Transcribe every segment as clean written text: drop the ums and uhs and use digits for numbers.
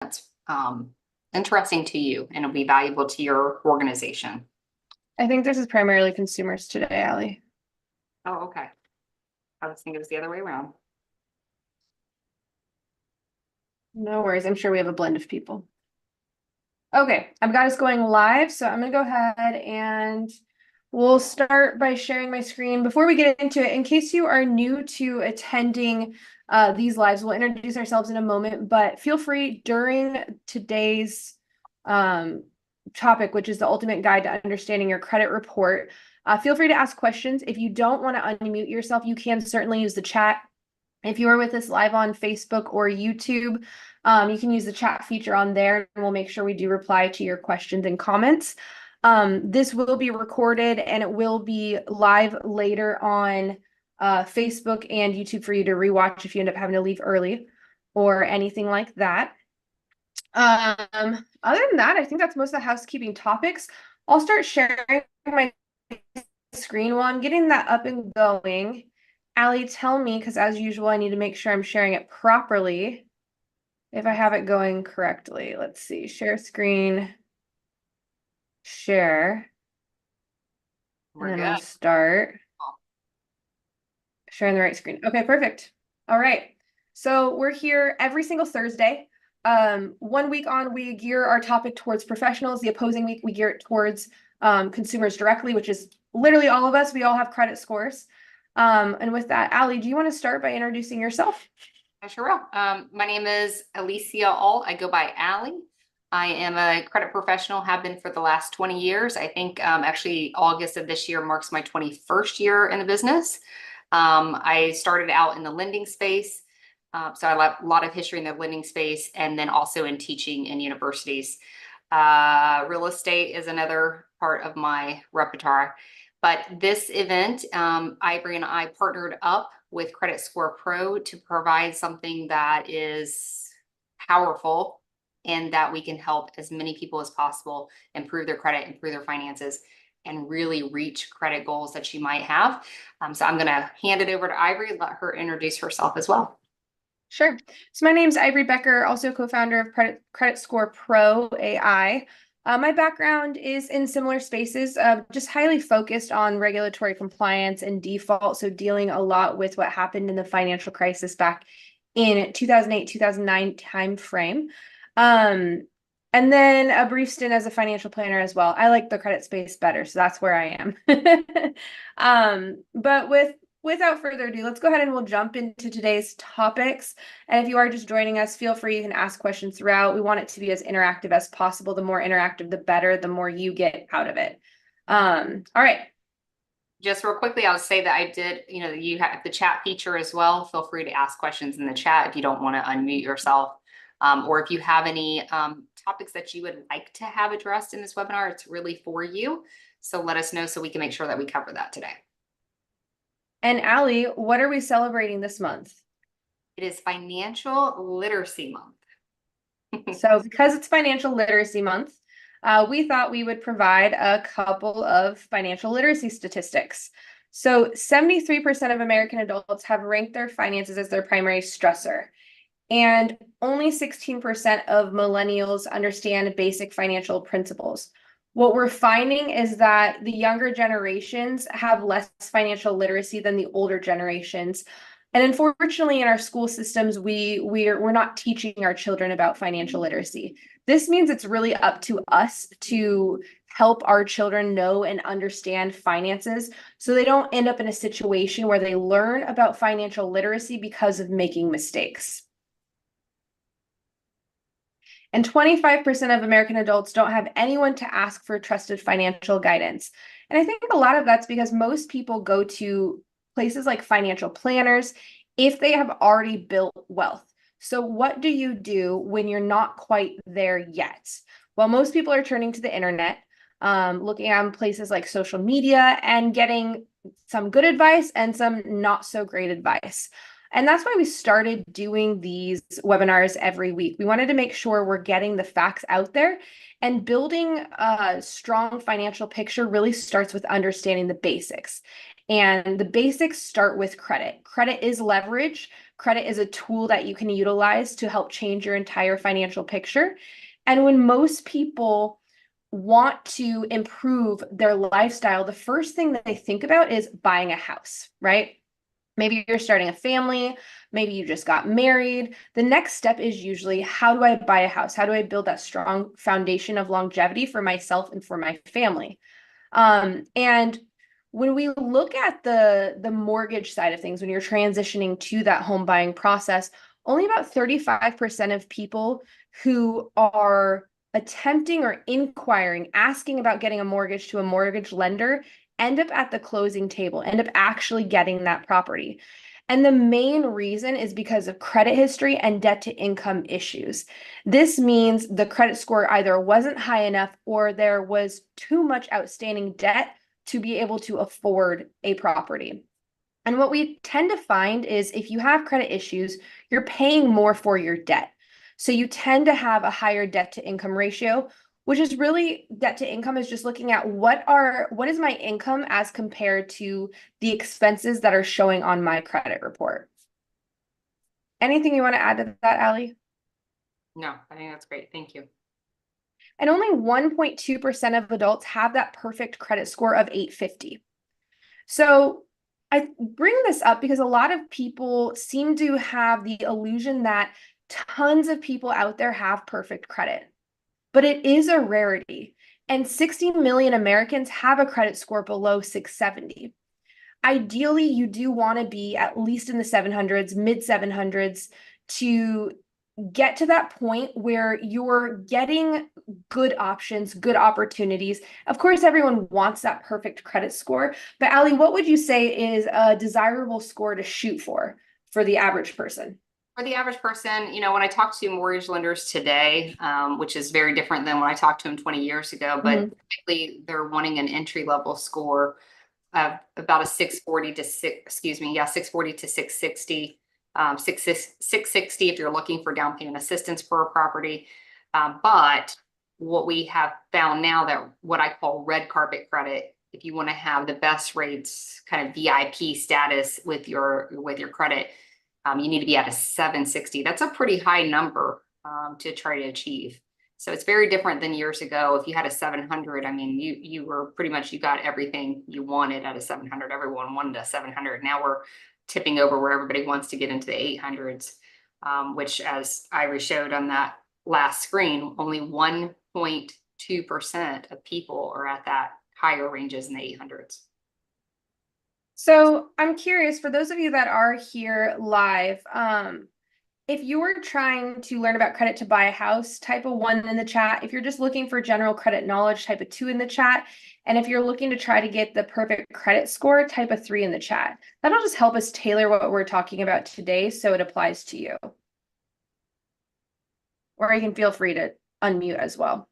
that's interesting to you and it'll be valuable to your organization? I think this is primarily consumers today, Allie. Oh, okay. I was thinking it was the other way around. No worries. I'm sure we have a blend of people. Okay, I've got us going live, so I'm gonna go ahead and we'll start by sharing my screen. Before we get into it, in case you are new to attending these lives, we'll introduce ourselves in a moment, but feel free during today's topic, which is the ultimate guide to understanding your credit report. Feel free to ask questions. If you don't want to unmute yourself, you can certainly use the chat. If you are with us live on Facebook or YouTube, you can use the chat feature on there, and we'll make sure we do reply to your questions and comments. This will be recorded and it will be live later on Facebook and YouTube for you to rewatch if you end up having to leave early or anything like that. Other than that, I think that's most of the housekeeping topics. I'll start sharing my screen while I'm getting that up and going. Allie, tell me, because as usual, I need to make sure I'm sharing it properly. If I have it going correctly. Let's see. Share screen. Share. We're And then good. we'll start sharing the right screen. Okay, perfect. All right. So we're here every single Thursday. 1 week on, we gear our topic towards professionals. The opposing week, we gear it towards consumers directly, which is literally all of us. We all have credit scores. And with that, Allie, do you want to start by introducing yourself? I sure will. My name is Alicia Alt. I go by Allie. I am a credit professional, have been for the last 20 years. I think actually August of this year marks my 21st year in the business. I started out in the lending space. So I have a lot of history in the lending space and then also in teaching in universities. Real estate is another part of my repertoire. But this event, Ivory and I partnered up with Credit Score Pro to provide something that is powerful and that we can help as many people as possible improve their credit, improve their finances, and really reach credit goals that she might have. So I'm going to hand it over to Ivory and let her introduce herself as well. Sure. So my name is Ivory Becker, also co-founder of Credit Score Pro AI. My background is in similar spaces, just highly focused on regulatory compliance and default. So dealing a lot with what happened in the financial crisis back in 2008, 2009 timeframe. And then a brief stint as a financial planner as well. I like the credit space better, so that's where I am. But without further ado, let's go ahead and we'll jump into today's topics. And if you are just joining us, feel free, you can ask questions throughout. We want it to be as interactive as possible. The more interactive, the better, the more you get out of it. All right. Just real quickly, I'll say that I did, you have the chat feature as well. Feel free to ask questions in the chat if you don't want to unmute yourself. Or if you have any topics that you would like to have addressed in this webinar, it's really for you. So let us know so we can make sure that we cover that today. And Allie, what are we celebrating this month? It is Financial Literacy Month. So because it's Financial Literacy Month, we thought we would provide a couple of financial literacy statistics. So 73% of American adults have ranked their finances as their primary stressor. And only 16% of millennials understand basic financial principles. What we're finding is that the younger generations have less financial literacy than the older generations. And unfortunately, in our school systems, we're not teaching our children about financial literacy. This means it's really up to us to help our children know and understand finances so they don't end up in a situation where they learn about financial literacy because of making mistakes. And 25% of American adults don't have anyone to ask for trusted financial guidance. And I think a lot of that's because most people go to places like financial planners if they have already built wealth. So what do you do when you're not quite there yet? Well, most people are turning to the internet, looking at places like social media and getting some good advice and some not so great advice. And that's why we started doing these webinars every week. We wanted to make sure we're getting the facts out there, and building a strong financial picture really starts with understanding the basics. And the basics start with credit. Credit is leverage. Credit is a tool that you can utilize to help change your entire financial picture. And when most people want to improve their lifestyle, the first thing that they think about is buying a house, right? Maybe you're starting a family, maybe you just got married. The next step is usually, how do I buy a house? How do I build that strong foundation of longevity for myself and for my family? And when we look at the mortgage side of things, when you're transitioning to that home buying process, only about 35% of people who are attempting or inquiring, asking about getting a mortgage to a mortgage lender end up at the closing table, end up actually getting that property. And the main reason is because of credit history and debt to income issues. This means the credit score either wasn't high enough or there was too much outstanding debt to be able to afford a property. And what we tend to find is if you have credit issues, you're paying more for your debt. So you tend to have a higher debt to income ratio, which is really, debt to income is just looking at what is my income as compared to the expenses that are showing on my credit report. Anything you want to add to that, Allie? No, I think that's great. Thank you. And only 1.2% of adults have that perfect credit score of 850. So I bring this up because a lot of people seem to have the illusion that tons of people out there have perfect credit, but it is a rarity. And 60 million Americans have a credit score below 670. Ideally, you do want to be at least in the 700s, mid 700s, to get to that point where you're getting good options, good opportunities. Of course, everyone wants that perfect credit score, but Allie, what would you say is a desirable score to shoot for the average person? For the average person, when I talk to mortgage lenders today, which is very different than when I talked to them 20 years ago, but typically they're wanting an entry level score of about a 640 to 640 to 660, 660 if you're looking for down payment assistance for a property. But what we have found now, that what I call red carpet credit, if you want to have the best rates, kind of VIP status with your credit, you need to be at a 760. That's a pretty high number to try to achieve. So it's very different than years ago. If you had a 700, I mean, you were pretty much, you got everything you wanted at a 700. Everyone wanted a 700. Now we're tipping over where everybody wants to get into the 800s, which, as Iris showed on that last screen, only 1.2% of people are at that higher ranges in the 800s. So I'm curious, for those of you that are here live, if you're trying to learn about credit to buy a house, type a 1 in the chat. If you're just looking for general credit knowledge, type a 2 in the chat. And if you're looking to try to get the perfect credit score, type a 3 in the chat. That'll just help us tailor what we're talking about today so it applies to you. Or you can feel free to unmute as well.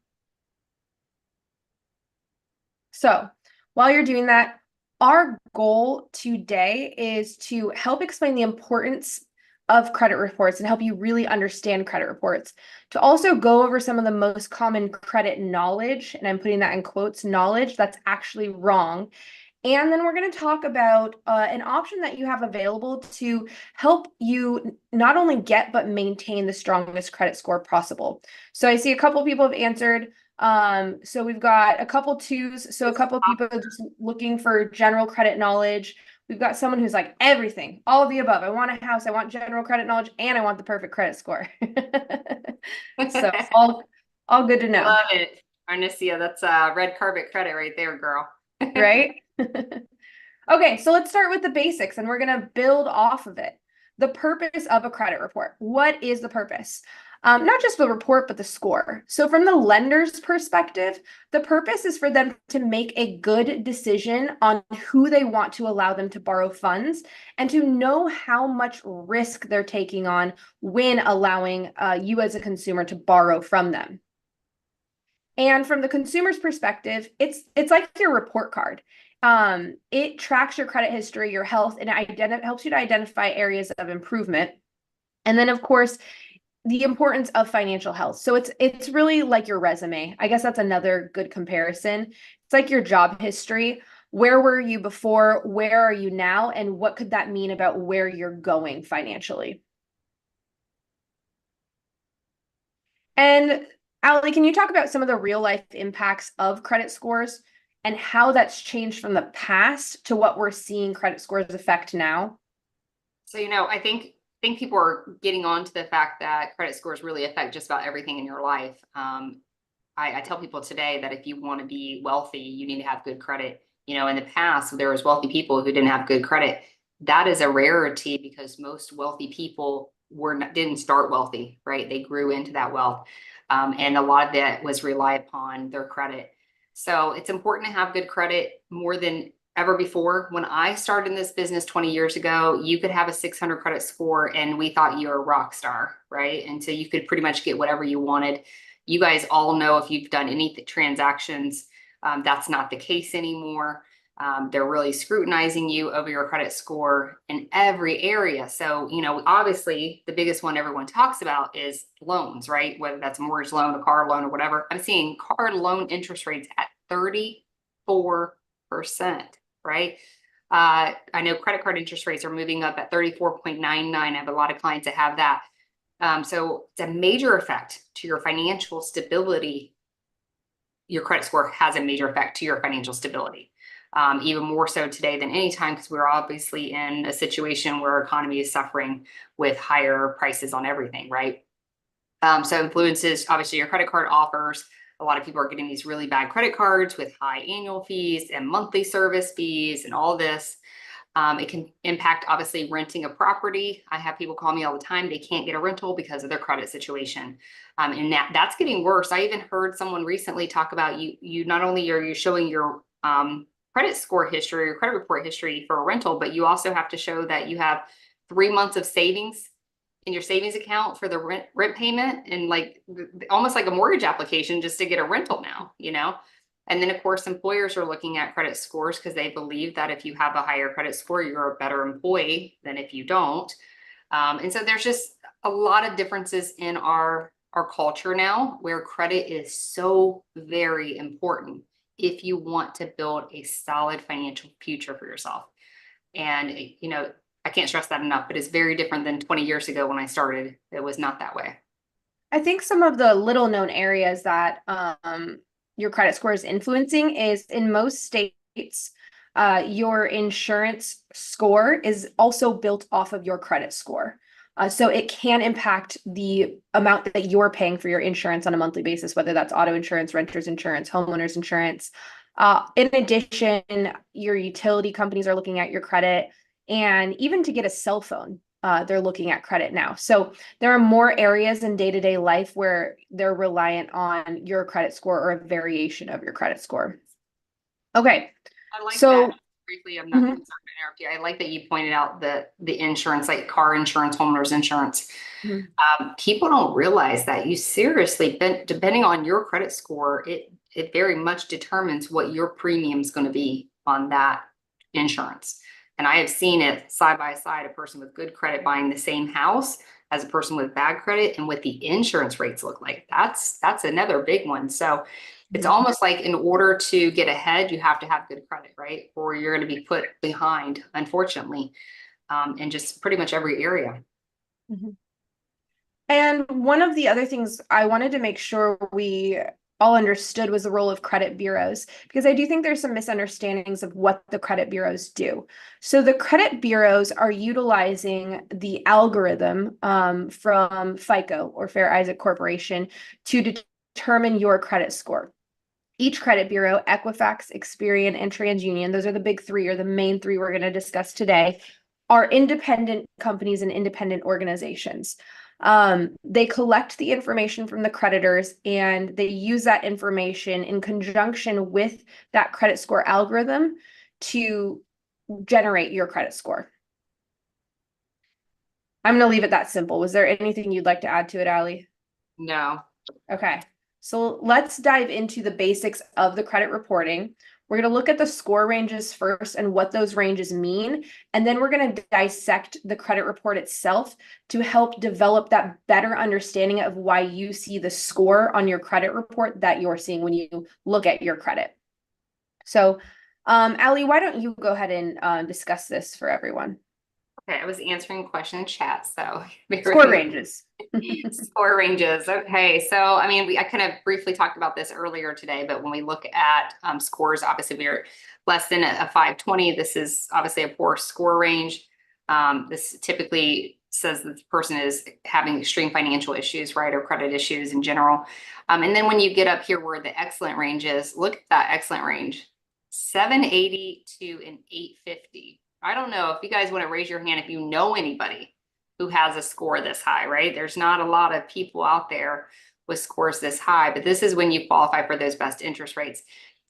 So while you're doing that, our goal today is to help explain the importance of credit reports and help you really understand credit reports, to also go over some of the most common credit knowledge, and I'm putting that in quotes, knowledge that's actually wrong. And then we're going to talk about an option that you have available to help you not only get but maintain the strongest credit score possible. So I see a couple people have answered. So we've got a couple 2s. So a couple people are just looking for general credit knowledge. We've got someone who's like, everything, all of the above. I want a house, I want general credit knowledge, and I want the perfect credit score. So all good to know. Love it. Arnicia, that's red carpet credit right there, girl. Right? Okay, so let's start with the basics and we're going to build off of it. The purpose of a credit report. What is the purpose? Not just the report, but the score. So from the lender's perspective, the purpose is for them to make a good decision on who they want to allow them to borrow funds and to know how much risk they're taking on when allowing you as a consumer to borrow from them. And from the consumer's perspective, it's like your report card. It tracks your credit history, your health, and helps you to identify areas of improvement. And then, of course, the importance of financial health. So it's really like your resume. I guess that's another good comparison. It's like your job history. Where were you before? Where are you now? And what could that mean about where you're going financially? And Allie, can you talk about some of the real life impacts of credit scores and how that's changed from the past to what we're seeing credit scores affect now? So, I think people are getting on to the fact that credit scores really affect just about everything in your life. I tell people today that if you want to be wealthy, you need to have good credit. In the past, there was wealthy people who didn't have good credit. That is a rarity because most wealthy people didn't start wealthy, right? They grew into that wealth. And a lot of that was rely upon their credit. So it's important to have good credit more than ever before. When I started in this business 20 years ago, you could have a 600 credit score and we thought you were a rock star, right? And so you could pretty much get whatever you wanted. You guys all know if you've done any transactions, that's not the case anymore. They're really scrutinizing you over your credit score in every area. So, obviously the biggest one everyone talks about is loans, right? Whether that's a mortgage loan, a car loan, or whatever. I'm seeing car loan interest rates at 34%, right? I know credit card interest rates are moving up at 34.99. I have a lot of clients that have that. So it's a major effect to your financial stability. Your credit score has a major effect to your financial stability. Even more so today than any time, because we're obviously in a situation where our economy is suffering with higher prices on everything, right? So influences obviously your credit card offers. A lot of people are getting these really bad credit cards with high annual fees and monthly service fees and all this. It can impact obviously renting a property. I have people call me all the time. They can't get a rental because of their credit situation. And that's getting worse. I even heard someone recently talk about you not only are you showing your credit score history or credit report history for a rental, but you also have to show that you have 3 months of savings in your savings account for the rent payment, and like almost like a mortgage application just to get a rental now. And then of course employers are looking at credit scores because they believe that if you have a higher credit score, you're a better employee than if you don't. And so there's just a lot of differences in our culture now where credit is so very important if you want to build a solid financial future for yourself. And I can't stress that enough, but it's very different than 20 years ago when I started. It was not that way. I think some of the little known areas that your credit score is influencing is in most states, your insurance score is also built off of your credit score. So it can impact the amount that you're paying for your insurance on a monthly basis, whether that's auto insurance, renter's insurance, homeowner's insurance. In addition, your utility companies are looking at your credit, and even to get a cell phone, they're looking at credit now. So there are more areas in day-to-day life where they're reliant on your credit score or a variation of your credit score. Okay. I like So that. Briefly, I'm not sorry to interrupt you. I like that you pointed out the insurance, like car insurance, homeowners insurance. mhm, People don't realize that you seriously, depending on your credit score, it very much determines what your premium is going to be on that insurance. And I have seen it side by side, a person with good credit buying the same house as a person with bad credit and what the insurance rates look like. That's another big one. So it's mhm, almost like in order to get ahead, you have to have good credit, right? Or you're going to be put behind, unfortunately, in just pretty much every area. mhm. And one of the other things I wanted to make sure we all understood was the role of credit bureaus, because I do think there's some misunderstandings of what the credit bureaus do. So the credit bureaus are utilizing the algorithm from FICO or Fair Isaac Corporation to determine your credit score. Each credit bureau, Equifax, Experian, and TransUnion, those are the big three or the main three we're going to discuss today, are independent companies and independent organizations. They collect the information from the creditors and they use that information in conjunction with that credit score algorithm to generate your credit score. I'm going to leave it that simple. Was there anything you'd like to add to it, Allie? No. Okay, so let's dive into the basics of the credit reporting. We're going to look at the score ranges first and what those ranges mean, and then we're going to dissect the credit report itself to help develop that better understanding of why you see the score on your credit report that you're seeing when you look at your credit. So Allie, why don't you go ahead and discuss this for everyone? Okay, I was answering a question in chat, so bear with Score me. ranges. Score ranges. Okay, so I mean, I kind of briefly talked about this earlier today, but when we look at scores, obviously we're less than a 520. This is obviously a poor score range. This typically says that the person is having extreme financial issues, right, or credit issues in general. And then when you get up here where the excellent range is, look at that excellent range, 780 to an 850. I don't know if you guys want to raise your hand if you know anybody who has a score this high, right? There's not a lot of people out there with scores this high, but this is when you qualify for those best interest rates.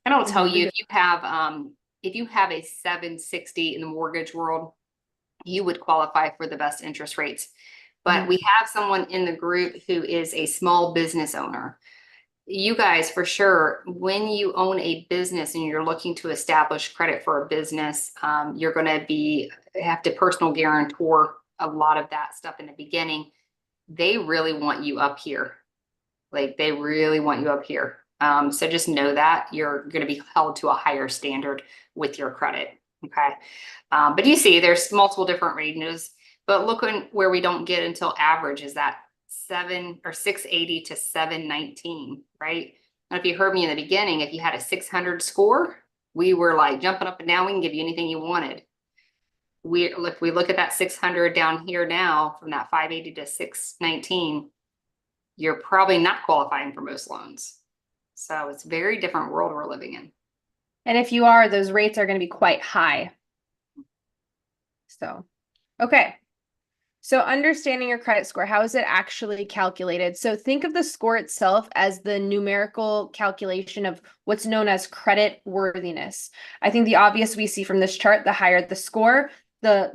And I'll tell you, if you have a 760 in the mortgage world, you would qualify for the best interest rates. But we have someone in the group who is a small business owner. You guys, for sure, when you own a business and you're looking to establish credit for a business, you're going to have to personal guarantor a lot of that stuff in the beginning. They really want you up here. Like they really want you up here. So just know that you're going to be held to a higher standard with your credit. Okay. But you see, there's multiple different ranges, but look where we don't get until average is that 680 to 719, right? And if you heard me in the beginning, if you had a 600 score, we were like jumping up and down. We can give you anything you wanted. If we look at that 600 down here now from that 580 to 619, you're probably not qualifying for most loans. So it's a very different world we're living in. And if you are, those rates are going to be quite high. So, okay. So understanding your credit score, how is it actually calculated? So think of the score itself as the numerical calculation of what's known as credit worthiness. I think the obvious we see from this chart, the higher the score, the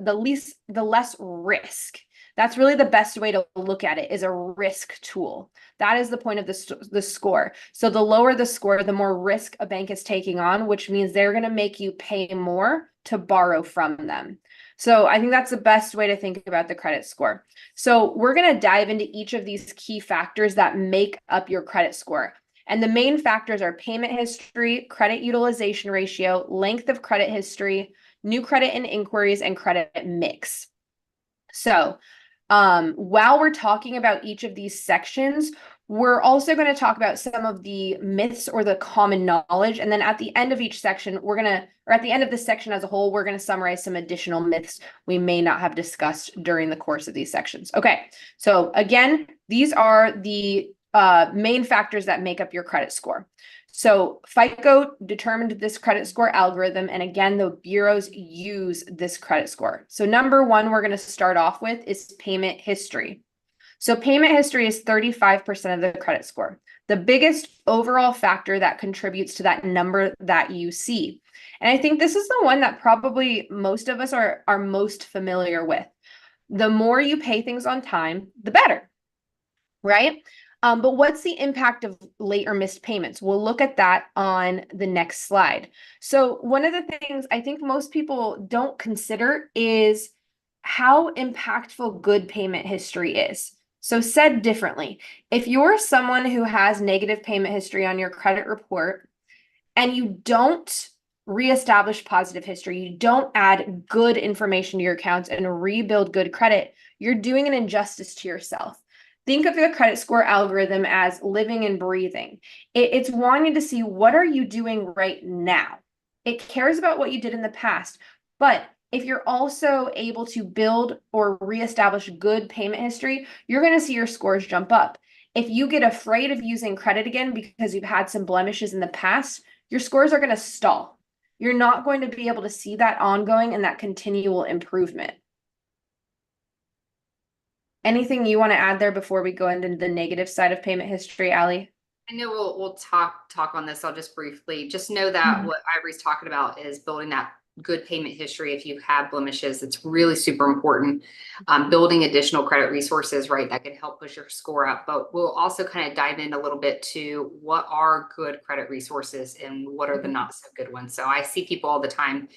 less risk. That's really the best way to look at it, is a risk tool. That is the point of the score. So the lower the score, the more risk a bank is taking on, which means they're going to make you pay more to borrow from them. So I think that's the best way to think about the credit score. So we're going to dive into each of these key factors that make up your credit score. And the main factors are payment history, credit utilization ratio, length of credit history, new credit and inquiries, and credit mix. So while we're talking about each of these sections, we're also going to talk about some of the myths or the common knowledge. And then at the end of each section, or at the end of this section as a whole, we're going to summarize some additional myths we may not have discussed during the course of these sections. Okay, so again, these are the main factors that make up your credit score. So FICO determined this credit score algorithm, and again, the bureaus use this credit score. So number one, we're going to start off with is payment history. So payment history is 35% of the credit score, the biggest overall factor that contributes to that number that you see. And I think this is the one that probably most of us are most familiar with. The more you pay things on time, the better, right? But what's the impact of late or missed payments? We'll look at that on the next slide. So one of the things I think most people don't consider is how impactful good payment history is. So said differently, if you're someone who has negative payment history on your credit report and you don't reestablish positive history, you don't add good information to your accounts and rebuild good credit, you're doing an injustice to yourself. Think of the credit score algorithm as living and breathing. It's wanting to see what are you doing right now. It cares about what you did in the past, but if you're also able to build or reestablish good payment history, you're going to see your scores jump up. If you get afraid of using credit again because you've had some blemishes in the past, your scores are going to stall. You're not going to be able to see that ongoing and that continual improvement. Anything you want to add there before we go into the negative side of payment history, Allie? I know we'll talk on this. I'll just briefly just know that what Ivory's talking about is building that good payment history. If you have blemishes, it's really super important. Building additional credit resources, right, that can help push your score up. But we'll also kind of dive in a little bit to what are good credit resources and what are the not so good ones. So I see people all the time,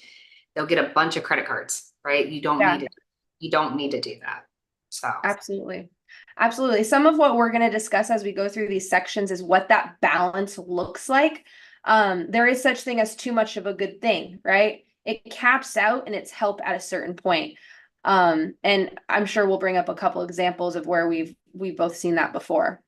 they'll get a bunch of credit cards, right? You don't need to do that. So absolutely. Absolutely. Some of what we're going to discuss as we go through these sections is what that balance looks like. There is such thing as too much of a good thing, right? It caps out and it's help at a certain point. And I'm sure we'll bring up a couple examples of where we've both seen that before.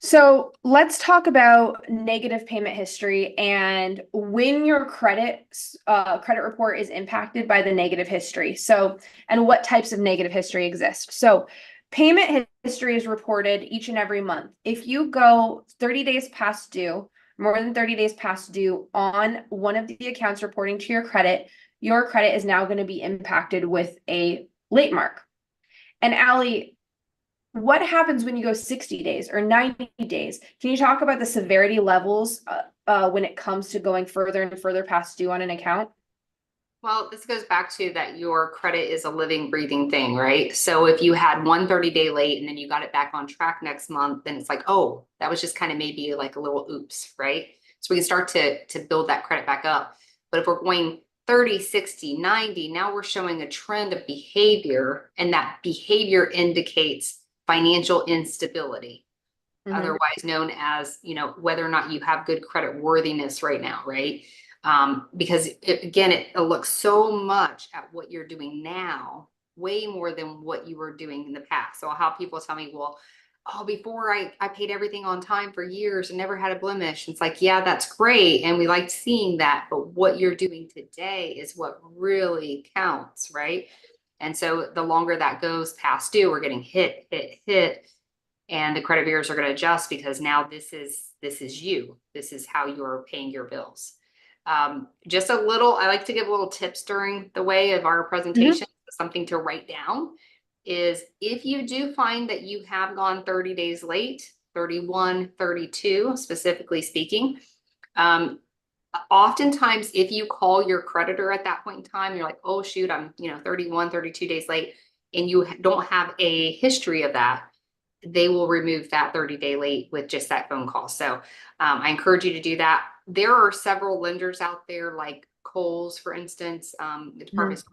So let's talk about negative payment history and when your credit report is impacted by the negative history. So, and what types of negative history exist. So payment history is reported each and every month. If you go 30 days past due, more than 30 days past due on one of the accounts reporting to your credit is now going to be impacted with a late mark. And Allie, what happens when you go 60 days or 90 days? Can you talk about the severity levels when it comes to going further and further past due on an account? Well, this goes back to that your credit is a living, breathing thing, right? So if you had one 30-day late and then you got it back on track next month, then it's like, oh, that was just kind of maybe like a little oops, right? So we can start to build that credit back up. But if we're going 30, 60, 90, now we're showing a trend of behavior, and that behavior indicates financial instability, otherwise known as, whether or not you have good credit worthiness right now, right? Because it looks so much at what you're doing now, way more than what you were doing in the past. So I'll have people tell me, well, oh, before I paid everything on time for years and never had a blemish. It's like, yeah, that's great. And we like seeing that, but what you're doing today is what really counts, right? And so the longer that goes past due, we're getting hit, and the credit bureaus are going to adjust because now this is you. This is how you're paying your bills. Just a little, I like to give little tips during the way of our presentation, something to write down is if you do find that you have gone 30 days late, 31, 32, specifically speaking, oftentimes if you call your creditor at that point in time, you're like, oh shoot, I'm 31, 32 days late, and you don't have a history of that, they will remove that 30-day late with just that phone call. So I encourage you to do that. There are several lenders out there like Kohl's, for instance, the department store,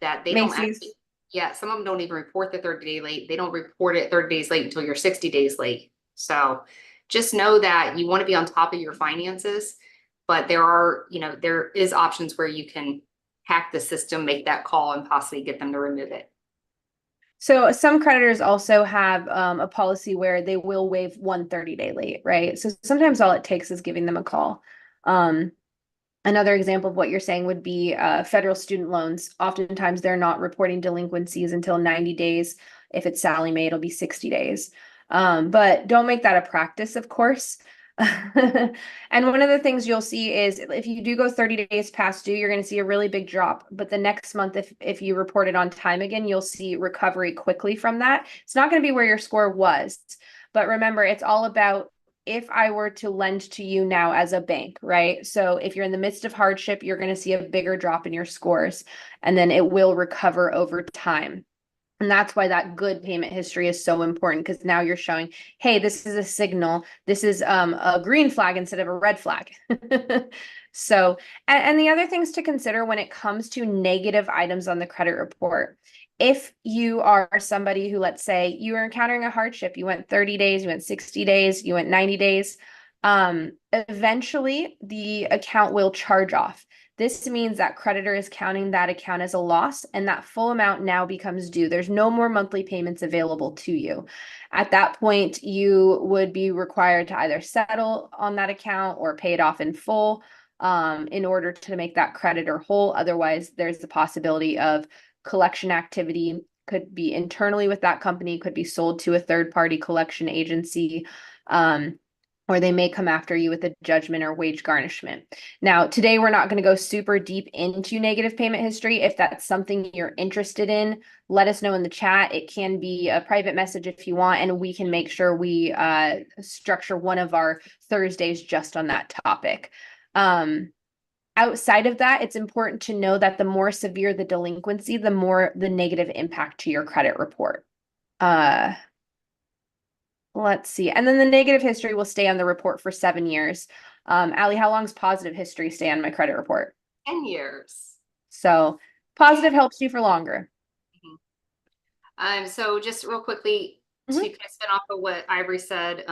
that they don't actually, Macy's. yeah, some of them don't even report the 30-day late. They don't report it 30 days late until you're 60 days late. So just know that you want to be on top of your finances, but there is options where you can hack the system, make that call, and possibly get them to remove it. So some creditors also have a policy where they will waive 1 30-day late, right? So sometimes all it takes is giving them a call. Another example of what you're saying would be federal student loans. Oftentimes they're not reporting delinquencies until 90 days. If it's Sally Mae, it'll be 60 days. But don't make that a practice, of course. And one of the things you'll see is if you do go 30 days past due, you're going to see a really big drop. But the next month, if you report it on time again, you'll see recovery quickly from that. It's not going to be where your score was. But remember, it's all about if I were to lend to you now as a bank, right? So if you're in the midst of hardship, you're going to see a bigger drop in your scores, and then it will recover over time. And that's why that good payment history is so important, because now you're showing, hey, this is a signal. This is a green flag instead of a red flag. So, and the other things to consider when it comes to negative items on the credit report. If you are somebody who, let's say, you are encountering a hardship, you went 30 days, you went 60 days, you went 90 days, eventually the account will charge off. This means that creditor is counting that account as a loss, and that full amount now becomes due. There's no more monthly payments available to you. At that point, you would be required to either settle on that account or pay it off in full in order to make that creditor whole. Otherwise, there's the possibility of collection activity, could be internally with that company, could be sold to a third-party collection agency. Or they may come after you with a judgment or wage garnishment. Now, today we're not going to go super deep into negative payment history. If that's something you're interested in, let us know in the chat. It can be a private message if you want, and we can make sure we structure one of our Thursdays just on that topic. Outside of that, it's important to know that the more severe the delinquency, the more the negative impact to your credit report. Let's see. And then the negative history will stay on the report for 7 years. Allie, how long's positive history stay on my credit report? 10 years. So positive helps you for longer. So just real quickly, to Mhm. kind of spin off of what Ivory said,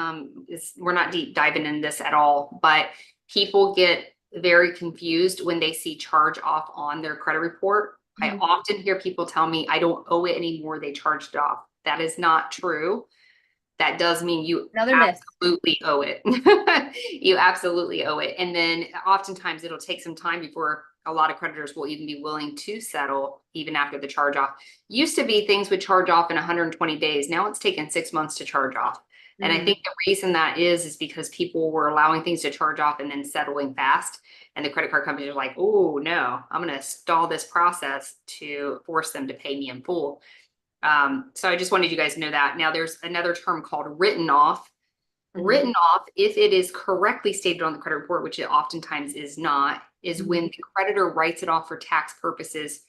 is we're not deep diving in this at all, but people get very confused when they see charge off on their credit report. I Mhm. often hear people tell me, I don't owe it anymore. They charged it off. That is not true. That does mean you Another myth. absolutely owe it. You absolutely owe it. And then oftentimes it'll take some time before a lot of creditors will even be willing to settle even after the charge off. Used to be things would charge off in 120 days. Now it's taken 6 months to charge off. And I think the reason that is because people were allowing things to charge off and then settling fast. And the credit card companies are like, oh no, I'm going to stall this process to force them to pay me in full. So I just wanted you guys to know that. Now there's another term called written off. Written off, if it is correctly stated on the credit report, which it oftentimes is not, is when the creditor writes it off for tax purposes,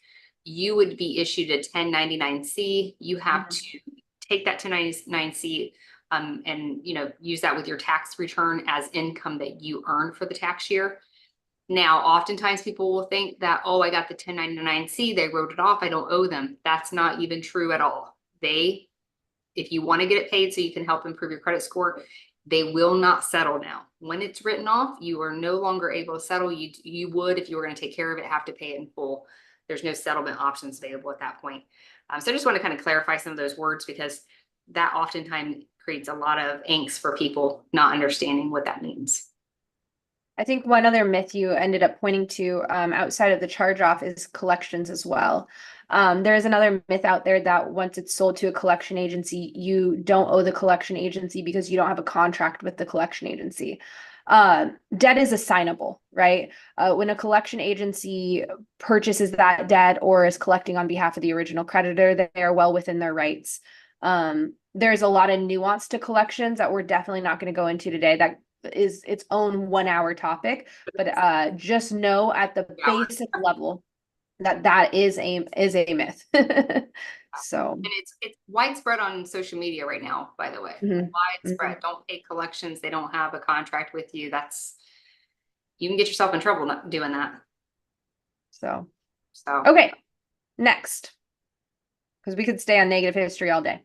you would be issued a 1099-C. You have to take that 1099-C and use that with your tax return as income that you earn for the tax year. Now, oftentimes people will think that, oh, I got the 1099-C, they wrote it off, I don't owe them. That's not even true at all. If you want to get it paid so you can help improve your credit score, they will not settle now. When it's written off, you are no longer able to settle. You would, if you were going to take care of it, have to pay it in full. There's no settlement options available at that point. So I just want to kind of clarify some of those words because that oftentimes creates a lot of angst for people not understanding what that means. I think one other myth you ended up pointing to outside of the charge off is collections as well. There is another myth out there that once it's sold to a collection agency, you don't owe the collection agency because you don't have a contract with the collection agency. Debt is assignable, right? When a collection agency purchases that debt or is collecting on behalf of the original creditor, they are well within their rights. There's a lot of nuance to collections that we're definitely not going to go into today. That is its own 1 hour topic, but just know at the basic level that that is a myth. So And it's widespread on social media right now, by the way. mhm, Widespread. mhm. Don't pay collections. They don't have a contract with you. You can get yourself in trouble not doing that. So So okay, next, because we could stay on negative history all day.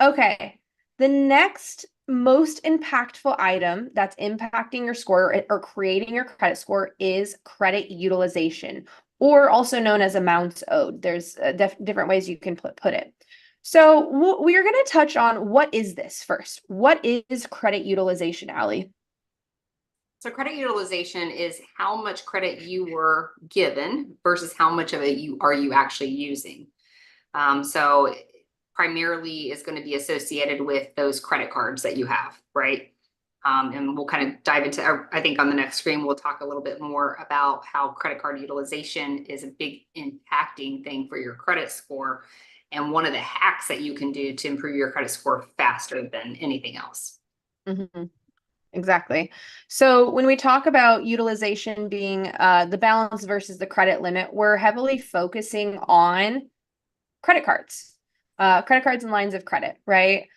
Okay, the next most impactful item that's impacting your score or creating your credit score is credit utilization, or also known as amounts owed. There's different ways you can put it. So we are going to touch on what is this first. What is credit utilization, Allie? So credit utilization is how much credit you were given versus how much of it you actually using. So primarily is going to be associated with those credit cards that you have, right? And we'll kind of dive into, I think on the next screen, we'll talk a little bit more about how credit card utilization is a big impacting thing for your credit score. And one of the hacks that you can do to improve your credit score faster than anything else. Mm-hmm. Exactly. So when we talk about utilization being the balance versus the credit limit, we're heavily focusing on credit cards and lines of credit, right?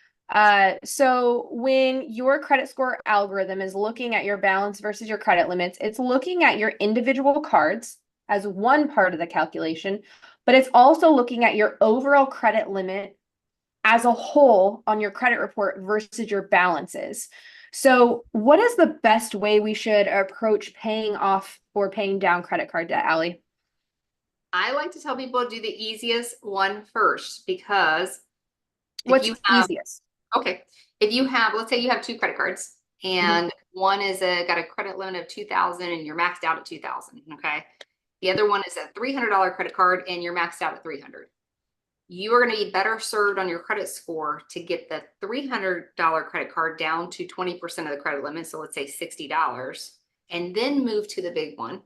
So when your credit score algorithm is looking at your balance versus your credit limits, it's looking at your individual cards as one part of the calculation, but it's also looking at your overall credit limit as a whole on your credit report versus your balances. So, what is the best way we should approach paying off or paying down credit card debt, Allie? I like to tell people do the easiest one first because if What's you have, easiest? okay, if you have, let's say you have two credit cards Mhm. and one is got a credit limit of 2,000 and you're maxed out at 2,000. Okay. The other one is a $300 credit card and you're maxed out at 300. You are going to be better served on your credit score to get the $300 credit card down to 20% of the credit limit. So let's say $60 and then move to the big one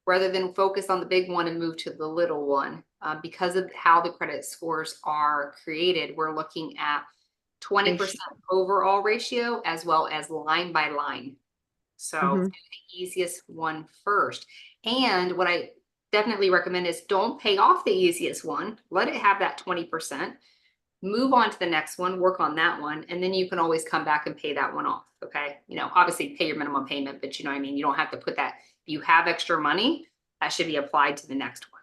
rather than focus on the big one and move to the little one. Because of how the credit scores are created, we're looking at 20% overall ratio as well as line by line. So do Mhm. the easiest one first. And what I definitely recommend is don't pay off the easiest one. Let it have that 20%. Move on to the next one, work on that one, and then you can always come back and pay that one off. Okay. Obviously pay your minimum payment, but you know what I mean? You don't have to put that. If you have extra money, that should be applied to the next one.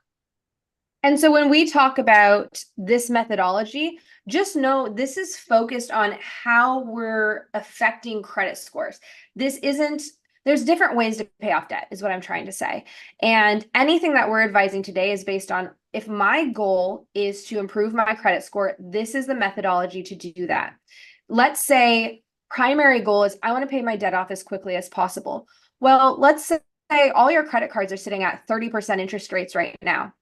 And so when we talk about this methodology, just know this is focused on how we're affecting credit scores. This isn't, there's different ways to pay off debt, is what I'm trying to say. And anything that we're advising today is based on if my goal is to improve my credit score, this is the methodology to do that. Let's say primary goal is I want to pay my debt off as quickly as possible. Well, let's say all your credit cards are sitting at 30% interest rates right now.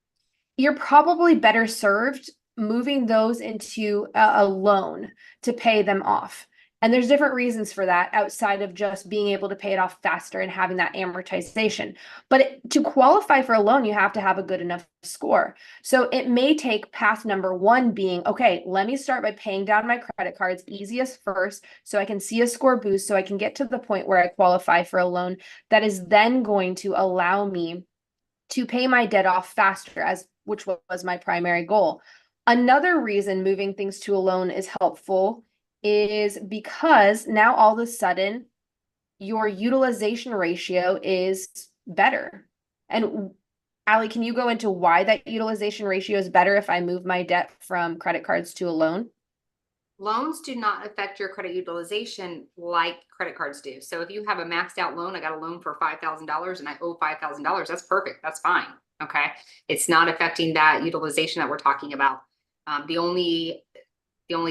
You're probably better served moving those into a loan to pay them off. And there's different reasons for that outside of just being able to pay it off faster and having that amortization. But to qualify for a loan, you have to have a good enough score. So it may take path number one being, okay, let me start by paying down my credit cards easiest first so I can see a score boost so I can get to the point where I qualify for a loan that is then going to allow me to pay my debt off faster, as which was my primary goal. Another reason moving things to a loan is helpful is because now all of a sudden your utilization ratio is better. And Allie, can you go into why that utilization ratio is better if I move my debt from credit cards to a loan? Loans do not affect your credit utilization like credit cards do. So if you have a maxed out loan, I got a loan for $5,000 and I owe $5,000, that's perfect. That's fine. Okay. It's not affecting that utilization that we're talking about. The only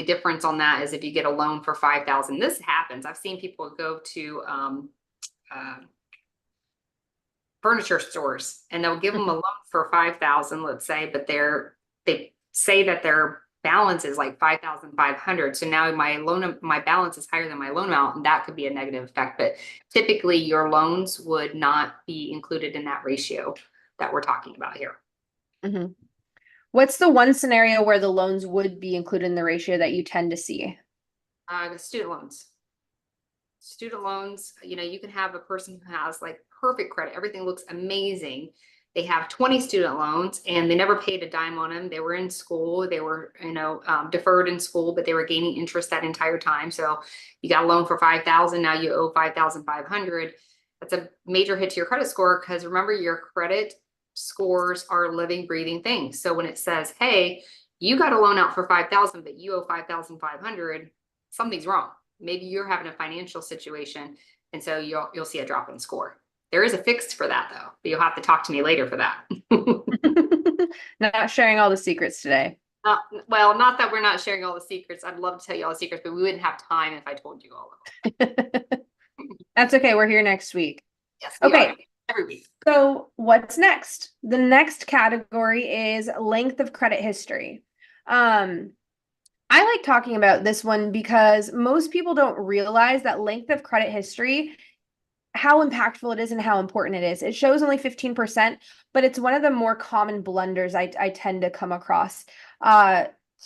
difference on that is if you get a loan for 5,000. This happens. I've seen people go to uh, furniture stores and they'll give them a loan for 5,000, let's say, but they say that their balance is like 5,500. So now my balance is higher than my loan amount, and that could be a negative effect. But typically your loans would not be included in that ratio that we're talking about here. Mm-hmm. What's the one scenario where the loans would be included in the ratio that you tend to see? The student loans. Student loans, you can have a person who has like perfect credit, everything looks amazing. They have 20 student loans and they never paid a dime on them. They were in school, they were, deferred in school, but they were gaining interest that entire time. So you got a loan for 5,000, now you owe 5,500. That's a major hit to your credit score because remember, your credit scores are living, breathing things. So when it says, hey, you got a loan out for 5,000, but you owe 5,500, something's wrong. Maybe you're having a financial situation, and so you'll see a drop in score. There is a fix for that though, but you'll have to talk to me later for that. Not sharing all the secrets today. Well, not that we're not sharing all the secrets. I'd love to tell you all the secrets, but we wouldn't have time if I told you all of them. That's okay. We're here next week. Yes. Okay. Every week. So what's next? The next category is length of credit history. I like talking about this one because most people don't realize that length of credit history, how impactful it is and how important it is. It shows only 15%, but it's one of the more common blunders I tend to come across.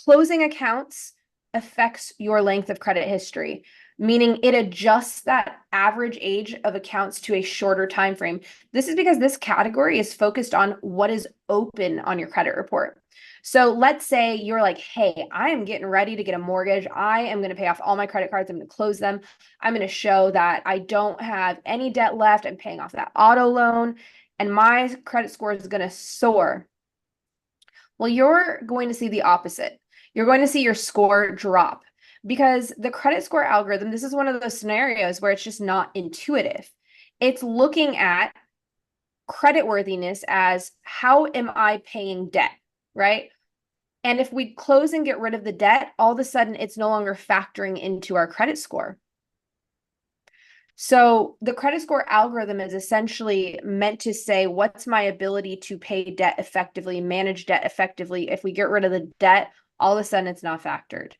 Closing accounts affects your length of credit history, meaning it adjusts that average age of accounts to a shorter time frame. This is because this category is focused on what is open on your credit report. So let's say you're like, hey, I am getting ready to get a mortgage. I am going to pay off all my credit cards. I'm going to close them. I'm going to show that I don't have any debt left. I'm paying off that auto loan and my credit score is going to soar. Well, you're going to see the opposite. You're going to see your score drop because the credit score algorithm, this is one of those scenarios where it's just not intuitive. It's looking at creditworthiness as how am I paying debt, right? And if we close and get rid of the debt, all of a sudden it's no longer factoring into our credit score. So the credit score algorithm is essentially meant to say, what's my ability to pay debt effectively, manage debt effectively? If we get rid of the debt, all of a sudden it's not factored.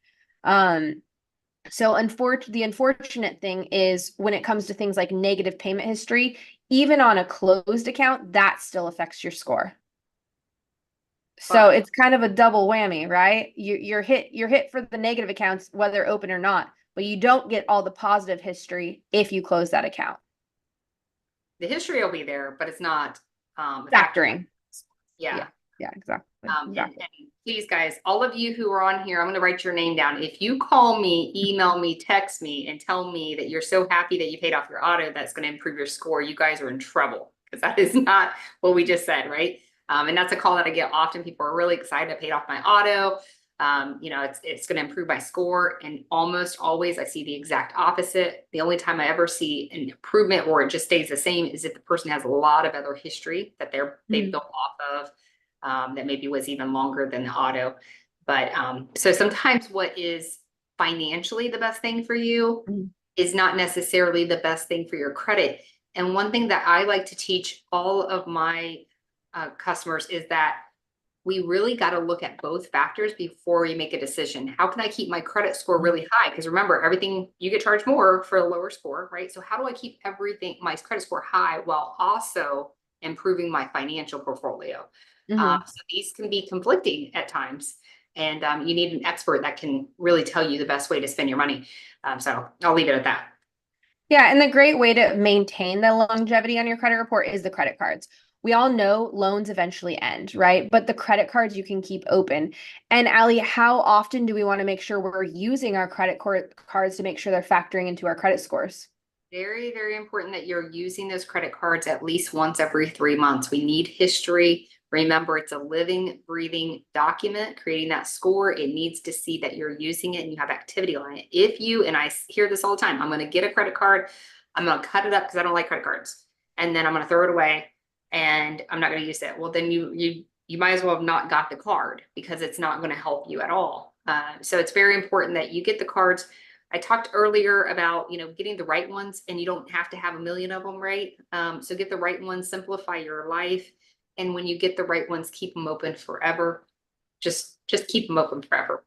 So the unfortunate thing is when it comes to things like negative payment history, even on a closed account, that still affects your score. So it's kind of a double whammy, right? You're hit for the negative accounts, whether open or not, but you don't get all the positive history if you close that account. The history will be there, but it's not Factoring. Yeah, exactly. And please, guys, all of you who are on here, I'm going to write your name down. If you call me, email me, text me, and tell me that you're so happy that you paid off your auto, that's going to improve your score, you guys are in trouble because that is not what we just said, right? And that's a call that I get often. People are really excited. I paid off my auto. It's going to improve my score. And almost always I see the exact opposite. The only time I ever see an improvement or it just stays the same is if the person has a lot of other history that they've built off of, that maybe was even longer than the auto. But so sometimes what is financially the best thing for you is not necessarily the best thing for your credit. And one thing that I like to teach all of my customers is that we really got to look at both factors before we make a decision. How can I keep my credit score really high? Because remember, everything you get charged more for a lower score, right? So how do I keep my credit score high while also improving my financial portfolio? So these can be conflicting at times. And you need an expert that can really tell you the best way to spend your money. So I'll leave it at that. Yeah, and the great way to maintain the longevity on your credit report is the credit cards. We all know loans eventually end, right? But the credit cards you can keep open. And Allie, how often do we want to make sure we're using our cards to make sure they're factoring into our credit scores? Very, very important that you're using those credit cards at least once every 3 months. We need history. Remember, it's a living, breathing document. Creating that score, it needs to see that you're using it and you have activity on it. And I hear this all the time, I'm going to get a credit card, I'm going to cut it up because I don't like credit cards, and then I'm going to throw it away and I'm not going to use it. Well, then you might as well have not got the card because it's not going to help you at all. So it's very important that you get the cards. I talked earlier about, getting the right ones, and you don't have to have a million of them, right? So get the right ones, simplify your life. And when you get the right ones, keep them open forever. Just keep them open forever.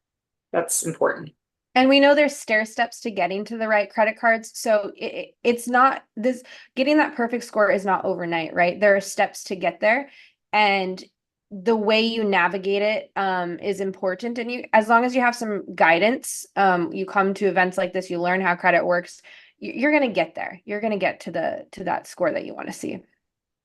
That's important. And we know there's stair steps to getting to the right credit cards. So it's not this getting that perfect score is not overnight, right? There are steps to get there. And the way you navigate it is important. And as long as you have some guidance, you come to events like this, you learn how credit works, you're going to get there. You're going to get to that score that you want to see.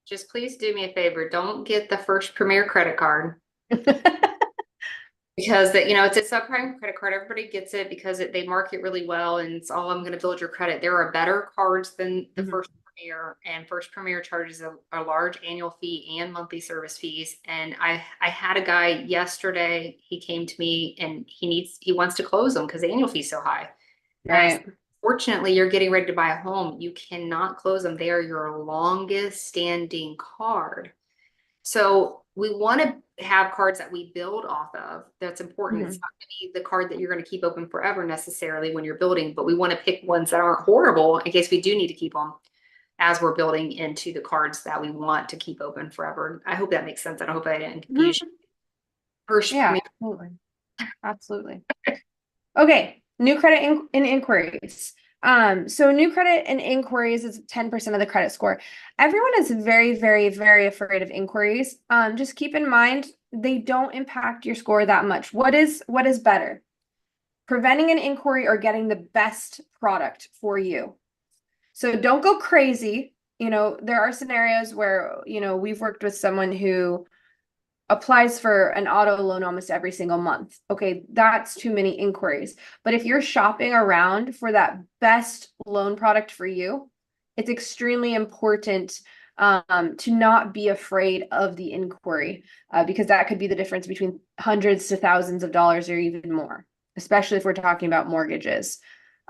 Just please do me a favor. Don't get the first Premier credit card. Because it's a subprime credit card. Everybody gets it because they market really well, and it's all, I'm going to build your credit. There are better cards than the First Premier, and First Premier charges a large annual fee and monthly service fees. And I had a guy yesterday. He came to me and he wants to close them because the annual fee is so high. Right. Fortunately, you're getting ready to buy a home. You cannot close them. They are your longest standing card. So we want to have cards that we build off of. That's important. It's not going to be the card that you're going to keep open forever necessarily when you're building, but we want to pick ones that aren't horrible in case we do need to keep them as we're building into the cards that we want to keep open forever. I hope that makes sense. I hope I didn't confuse you. Yeah, absolutely. Absolutely. Okay, new credit and inquiries. So new credit and inquiries is 10% of the credit score. Everyone is very, very, very afraid of inquiries. Just keep in mind they don't impact your score that much. What is better? Preventing an inquiry or getting the best product for you. So don't go crazy. There are scenarios where, we've worked with someone who applies for an auto loan almost every single month. Okay, that's too many inquiries. But if you're shopping around for that best loan product for you, it's extremely important to not be afraid of the inquiry because that could be the difference between hundreds to thousands of dollars or even more, especially if we're talking about mortgages.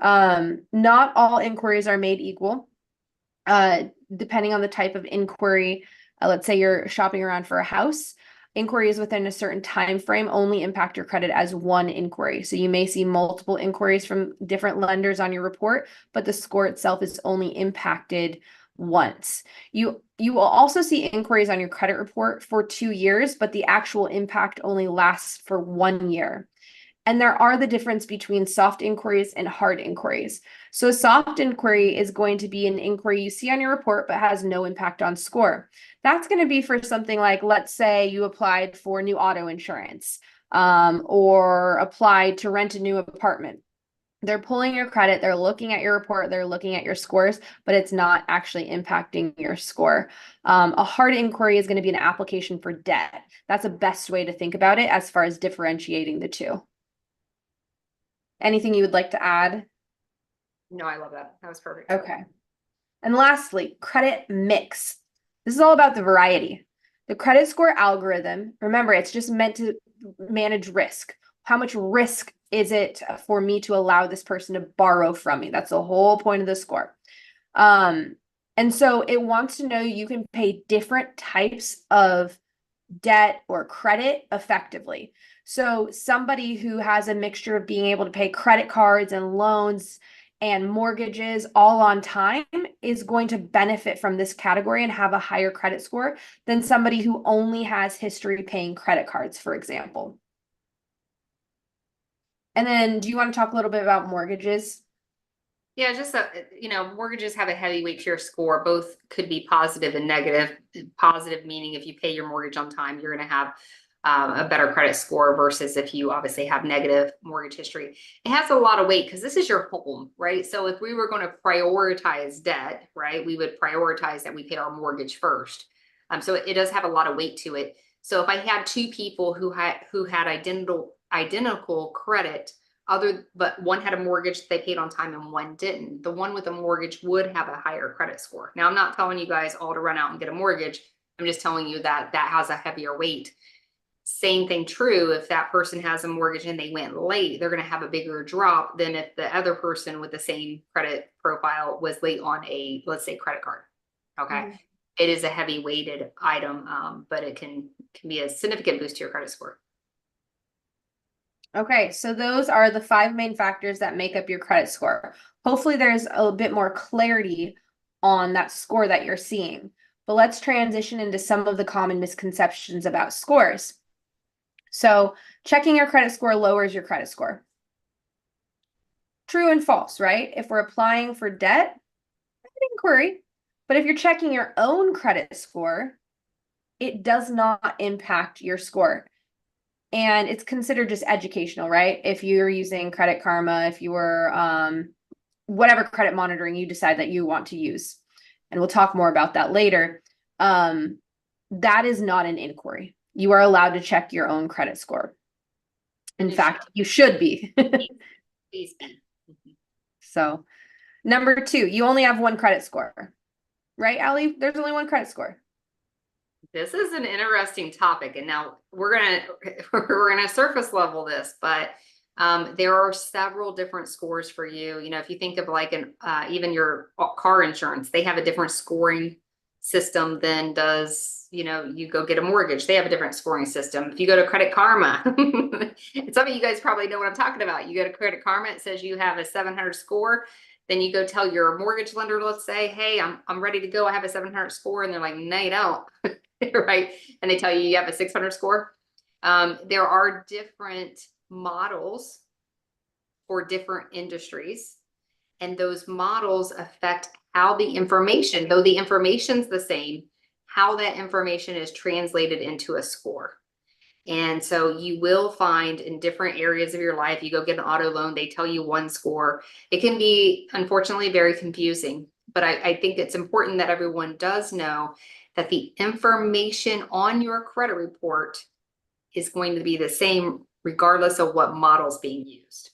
Not all inquiries are made equal. Depending on the type of inquiry, let's say you're shopping around for a house. Inquiries within a certain time frame only impact your credit as one inquiry. So you may see multiple inquiries from different lenders on your report, but the score itself is only impacted once. You will also see inquiries on your credit report for 2 years, but the actual impact only lasts for 1 year. And there are the difference between soft inquiries and hard inquiries. So a soft inquiry is going to be an inquiry you see on your report, but has no impact on score. That's going to be for something like, let's say you applied for new auto insurance or applied to rent a new apartment. They're pulling your credit, they're looking at your report, they're looking at your scores, but it's not actually impacting your score. A hard inquiry is going to be an application for debt. That's the best way to think about it as far as differentiating the two. Anything you would like to add? No, I love that. That was perfect. Okay. And lastly, credit mix. This is all about the variety. The credit score algorithm, remember, it's just meant to manage risk. How much risk is it for me to allow this person to borrow from me? That's the whole point of the score. And so it wants to know you can pay different types of debt or credit effectively. So somebody who has a mixture of being able to pay credit cards and loans and mortgages all on time is going to benefit from this category and have a higher credit score than somebody who only has history paying credit cards, for example. And then do you want to talk a little bit about mortgages? Yeah, just mortgages have a heavy weight to your score. Both could be positive and negative. Positive meaning if you pay your mortgage on time, you're going to have a better credit score versus if you obviously have negative mortgage history. It has a lot of weight because this is your home, right? So if we were going to prioritize debt, right, we would prioritize that we pay our mortgage first. So it does have a lot of weight to it. So if I had two people who had identical credit, but one had a mortgage they paid on time and one didn't, the one with a mortgage would have a higher credit score. Now, I'm not telling you guys all to run out and get a mortgage. I'm just telling you that that has a heavier weight. Same thing true if that person has a mortgage and they went late, they're going to have a bigger drop than if the other person with the same credit profile was late on a, let's say, credit card. Okay. Mm-hmm. It is a heavy weighted item, but it can be a significant boost to your credit score. Okay, so those are the 5 main factors that make up your credit score. Hopefully there's a bit more clarity on that score that you're seeing. But let's transition into some of the common misconceptions about scores. So checking your credit score lowers your credit score. True and false, right? If we're applying for debt, inquiry. But if you're checking your own credit score, it does not impact your score. And it's considered just educational, right? If you're using Credit Karma, if you were whatever credit monitoring you decide that you want to use. And we'll talk more about that later. That is not an inquiry. You are allowed to check your own credit score. In fact, you should be. Please be. So, number 2, you only have one credit score. Right, Allie? There's only one credit score. This is an interesting topic, and now we're gonna surface level this, but there are several different scores for you. You know, if you think of like even your car insurance, they have a different scoring system than does, you go get a mortgage. They have a different scoring system. If you go to Credit Karma, and some of you guys probably know what I'm talking about. You go to Credit Karma, it says you have a 700 score. Then you go tell your mortgage lender, let's say, hey, I'm ready to go. I have a 700 score. And they're like, no, you don't. Right. And they tell you have a 600 score. There are different models for different industries. And those models affect how the information, though the information's the same, how that information is translated into a score. And so you will find in different areas of your life, you go get an auto loan, they tell you one score. It can be, unfortunately, very confusing. But I think it's important that everyone does know that the information on your credit report is going to be the same regardless of what model's being used.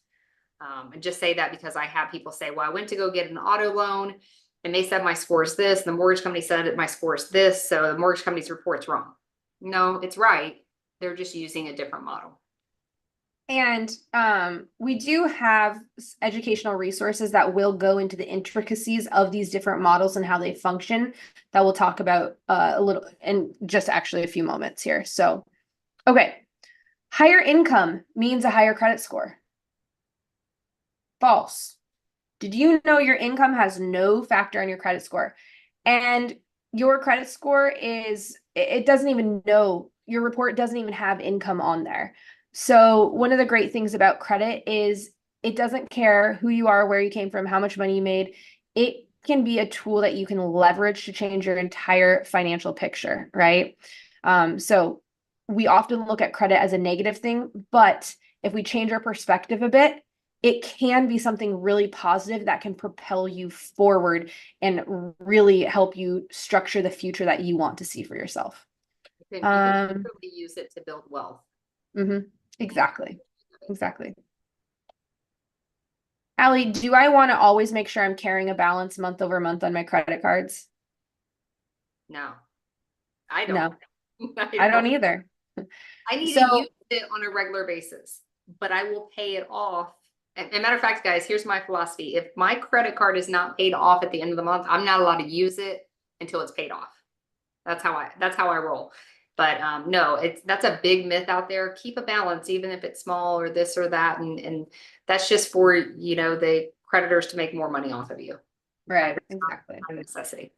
And just say that because I have people say, well, I went to go get an auto loan and they said my score is this. And the mortgage company said that my score is this. So the mortgage company's report's wrong. No, it's right. They're just using a different model. And we do have educational resources that will go into the intricacies of these different models and how they function that we'll talk about a little in just actually a few moments here. So, okay. Higher income means a higher credit score. False. Did you know your income has no factor on your credit score? And your credit score it doesn't even know, your report doesn't even have income on there. So one of the great things about credit is it doesn't care who you are, where you came from, how much money you made. It can be a tool that you can leverage to change your entire financial picture, right? So we often look at credit as a negative thing, but if we change our perspective a bit, it can be something really positive that can propel you forward and really help you structure the future that you want to see for yourself. You can use it to build wealth. Exactly. Allie, do I want to always make sure I'm carrying a balance month over month on my credit cards? No, I don't. No. I don't either. I need to So use it on a regular basis, but I will pay it off. And matter of fact, guys, here's my philosophy. If my credit card is not paid off at the end of the month, I'm not allowed to use it until it's paid off. That's how I roll. But no, that's a big myth out there. Keep a balance, even if it's small or this or that. And that's just for, the creditors to make more money off of you. right, It's not exactly. a necessity.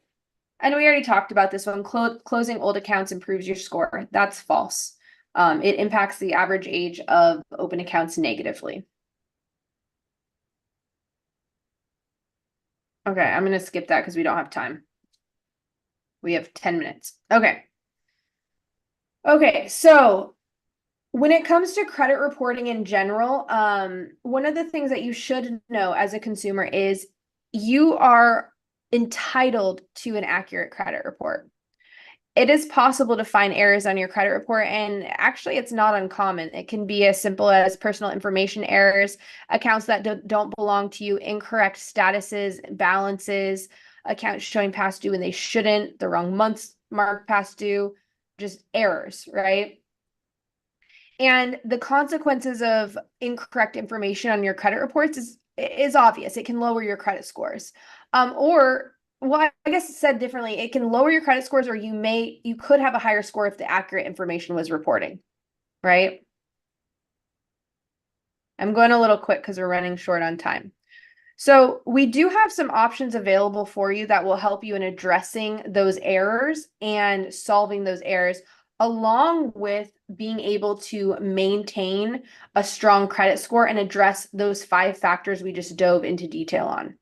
And we already talked about this one. Closing old accounts improves your score. That's false. It impacts the average age of open accounts negatively. Okay, I'm going to skip that because we don't have time. We have 10 minutes. Okay. Okay, so when it comes to credit reporting in general, one of the things that you should know as a consumer is you are entitled to an accurate credit report. It is possible to find errors on your credit report, and actually it's not uncommon. It can be as simple as personal information errors, accounts that don't belong to you, incorrect statuses, balances, accounts showing past due when they shouldn't, the wrong months marked past due, just errors, right? And the consequences of incorrect information on your credit reports is obvious. It can lower your credit scores. Or well, I guess said differently, it can lower your credit scores, or you could have a higher score if the accurate information was reporting, right? I'm going a little quick because we're running short on time. So we do have some options available for you that will help you in addressing those errors and solving those errors, along with being able to maintain a strong credit score and address those 5 factors we just dove into detail on.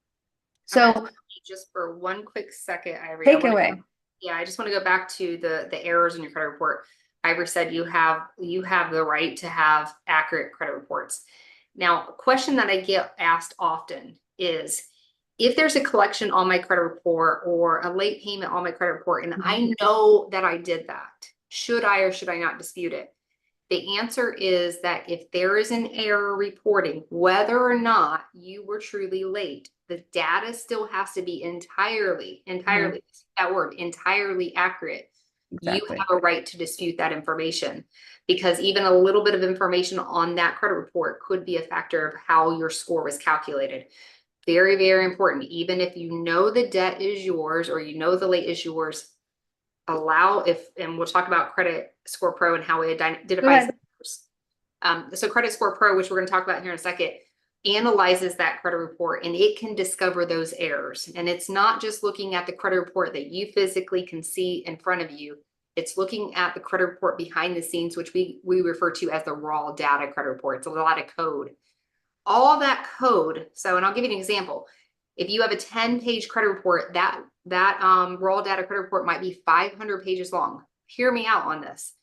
So Just for one quick second, Ivory, take it away. I just want to go back to the errors in your credit report. Ivory said you have the right to have accurate credit reports. Now, a question that I get asked often is, if there's a collection on my credit report or a late payment on my credit report, and I know that I did that, should I or should I not dispute it? The answer is that if there is an error reporting, whether or not you were truly late, the data still has to be entirely that word, entirely accurate. Exactly. You have a right to dispute that information, because even a little bit of information on that credit report could be a factor of how your score was calculated. Very, very important. Even if you know the debt is yours or you know the late is yours, and we'll talk about Credit Score Pro and how it identifies so Credit Score Pro, which we're going to talk about here in a second, analyzes that credit report and it can discover those errors. And it's not just looking at the credit report that you physically can see in front of you. It's looking at the credit report behind the scenes, which we refer to as the raw data credit report. It's a lot of code. All that code. And I'll give you an example. If you have a 10-page credit report, that raw data credit report might be 500 pages long. Hear me out on this.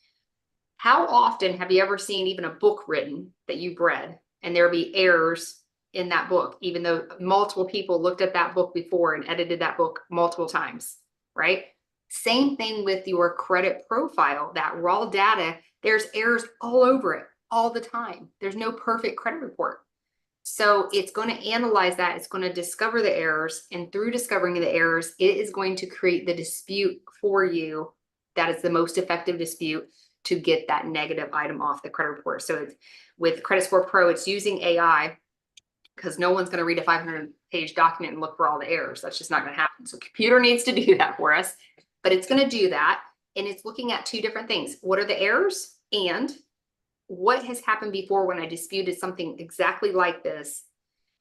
How often have you ever seen even a book written that you've read and there be errors in that book, even though multiple people looked at that book before and edited that book multiple times, right? Same thing with your credit profile, that raw data, there's errors all over it all the time. There's no perfect credit report. So it's going to analyze that. It's going to discover the errors. And through discovering the errors, it is going to create the dispute for you that is the most effective dispute to get that negative item off the credit report. So it's, with Credit Score Pro, it's using AI, because no one's going to read a 500-page document and look for all the errors. That's just not going to happen. So computer needs to do that for us, but it's going to do that. And it's looking at 2 different things. What are the errors? And what has happened before when I disputed something exactly like this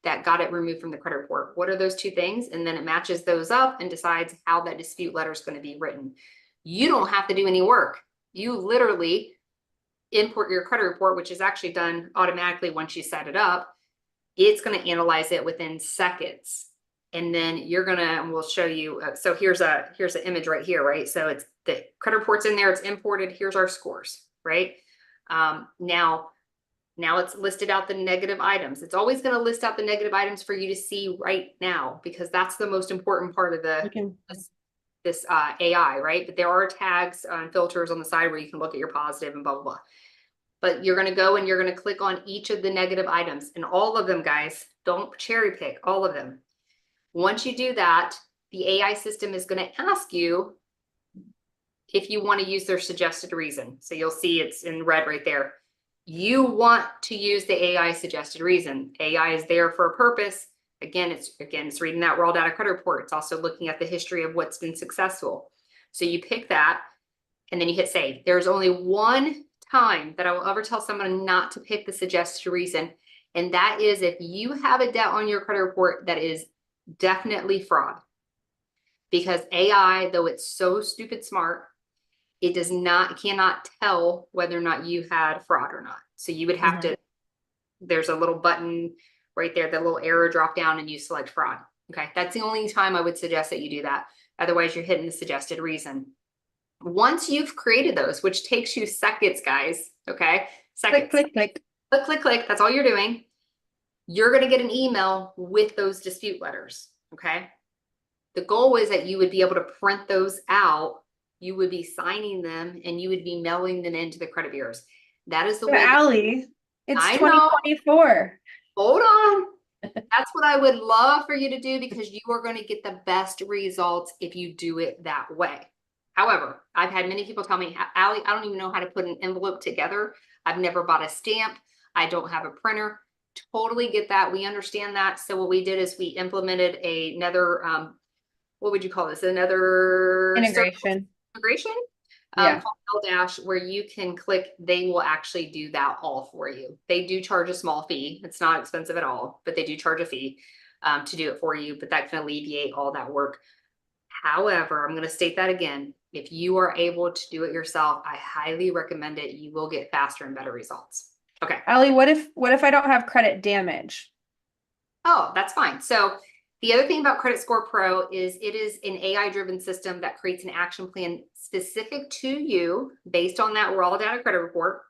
that got it removed from the credit report? What are those 2 things? And then it matches those up and decides how that dispute letter is going to be written. You don't have to do any work. You literally import your credit report, which is actually done automatically once you set it up. It's going to analyze it within seconds. And then you're going to, and we'll show you. So here's an image right here, right? So it's the credit report's in there. It's imported. Here's our scores, right? Now it's listed out the negative items. It's always going to list out the negative items for you to see right now, because that's the most important part of this AI, right? But there are tags and filters on the side where you can look at your positive and blah, blah, blah. But you're going to go and you're going to click on each of the negative items, and all of them, guys, don't cherry pick, all of them. Once you do that, the AI system is going to ask you, if you want to use their suggested reason. So you'll see it's in red right there. You want to use the AI suggested reason. AI is there for a purpose. Again, it's reading that raw data credit report. It's also looking at the history of what's been successful. So you pick that and then you hit save. There's only one time that I will ever tell someone not to pick the suggested reason. And that is if you have a debt on your credit report that is definitely fraud. Because AI, though it's so stupid smart, it cannot tell whether or not you had fraud or not. So you would have to, there's a little button right there, the little arrow drop down and you select fraud. Okay, that's the only time I would suggest that you do that. Otherwise, you're hitting the suggested reason. Once you've created those, which takes you seconds, guys, okay? Seconds. Click, click, click. Click, click, click. That's all you're doing. You're going to get an email with those dispute letters, okay? The goal is that you would be able to print those out. You would be signing them and you would be mailing them into the credit bureaus. That is the way. Allie, it's I 2024. Hold on. That's what I would love for you to do because you are going to get the best results if you do it that way. However, I've had many people tell me, Allie, I don't even know how to put an envelope together. I've never bought a stamp. I don't have a printer. Totally get that. We understand that. So what we did is we implemented another, what would you call this? Another Integration. Called L-Dash, where you can click, they will actually do that all for you. They do charge a small fee. It's not expensive at all, but they do charge a fee to do it for you, but that can alleviate all that work. However, I'm going to state that again. If you are able to do it yourself, I highly recommend it. You will get faster and better results. Okay. Allie, what if I don't have credit damage? Oh, that's fine. So the other thing about Credit Score Pro is it is an AI-driven system that creates an action plan specific to you based on that raw data credit report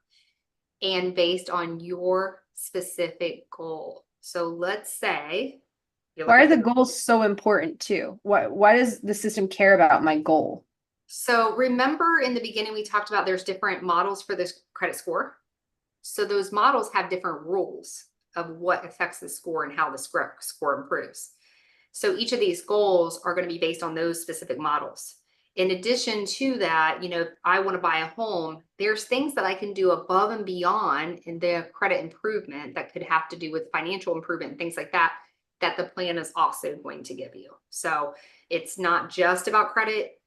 and based on your specific goal. So let's say, why are the goals so important too? Why does the system care about my goal? So remember in the beginning, we talked about there's different models for this credit score. So those models have different rules of what affects the score and how the score improves. So each of these goals are going to be based on those specific models. In addition to that, you know, if I want to buy a home, there's things that I can do above and beyond in the credit improvement that could have to do with financial improvement and things like that, that the plan is also going to give you. So it's not just about credit.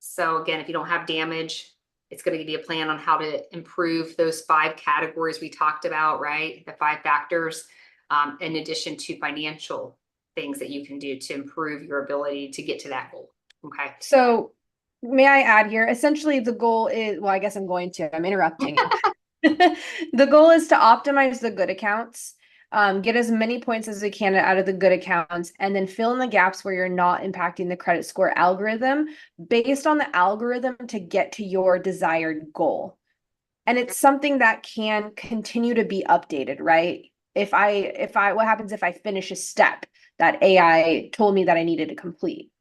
So again, if you don't have damage, it's going to give you a plan on how to improve those 5 categories we talked about, right? The 5 factors, in addition to financial things that you can do to improve your ability to get to that goal. Okay. So may I add here, essentially the goal is, well, I guess I'm interrupting. The goal is to optimize the good accounts, get as many points as we can out of the good accounts, and then fill in the gaps where you're not impacting the credit score algorithm based on the algorithm to get to your desired goal. And it's something that can continue to be updated, right? What happens if I finish a step that AI told me that I needed to complete?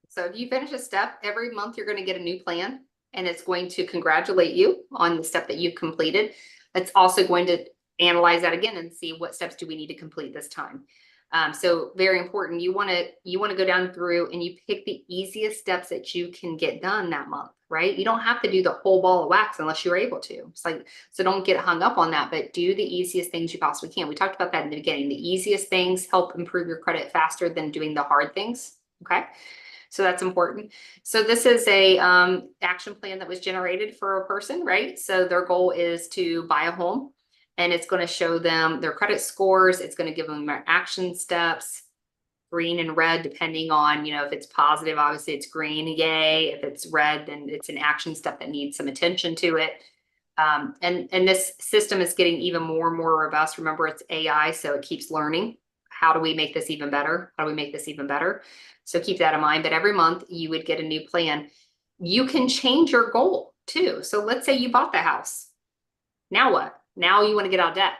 So if you finish a step, every month you're going to get a new plan and it's going to congratulate you on the step that you've completed. It's also going to analyze that again and see what steps do we need to complete this time. So very important. You want to go down through and you pick the easiest steps that you can get done that month, right? You don't have to do the whole ball of wax unless you're able to. It's like, so don't get hung up on that, but do the easiest things you possibly can. We talked about that in the beginning. The easiest things help improve your credit faster than doing the hard things. Okay. So that's important. So this is a action plan that was generated for a person, right? So their goal is to buy a home. And it's going to show them their credit scores. It's going to give them their action steps, green and red, depending on, you know, if it's positive, obviously it's green, yay. If it's red, then it's an action step that needs some attention to it. And this system is getting even more and more robust. Remember, it's AI, so it keeps learning. How do we make this even better? How do we make this even better? So keep that in mind. But every month you would get a new plan. You can change your goal too. So let's say you bought the house. Now what? Now you want to get out of debt.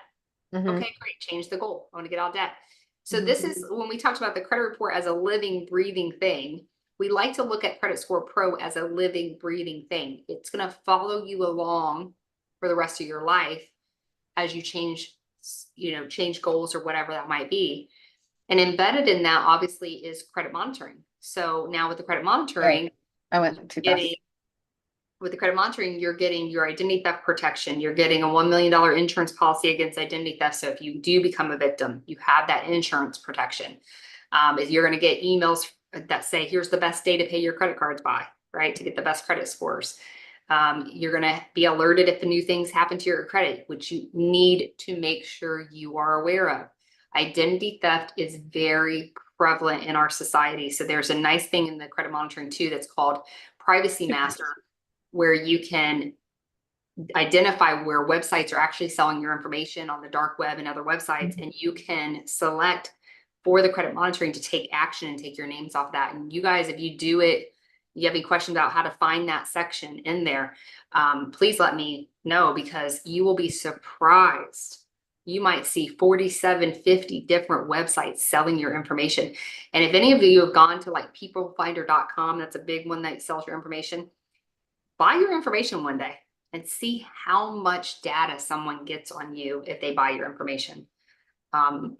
Okay, great. Change the goal. I want to get out of debt. So this is when we talked about the credit report as a living, breathing thing. We like to look at Credit Score Pro as a living, breathing thing. It's going to follow you along for the rest of your life as you change, you know, change goals or whatever that might be. And embedded in that obviously is credit monitoring. So now with the credit monitoring, I went too fast. with the credit monitoring, you're getting your identity theft protection. You're getting a $1 million insurance policy against identity theft. So if you do become a victim, you have that insurance protection. If you're going to get emails that say, here's the best day to pay your credit cards by, right? To get the best credit scores. You're going to be alerted if the new things happen to your credit, which you need to make sure you are aware of. Identity theft is very prevalent in our society. So there's a nice thing in the credit monitoring too that's called Privacy Master, where you can identify where websites are actually selling your information on the dark web and other websites, and you can select for the credit monitoring to take action and take your names off that. And you guys, if you do it, you have any questions about how to find that section in there, please let me know, because you will be surprised. You might see 47, 50 different websites selling your information. And if any of you have gone to like peoplefinder.com, that's a big one that sells your information, buy your information one day and see how much data someone gets on you if they buy your information.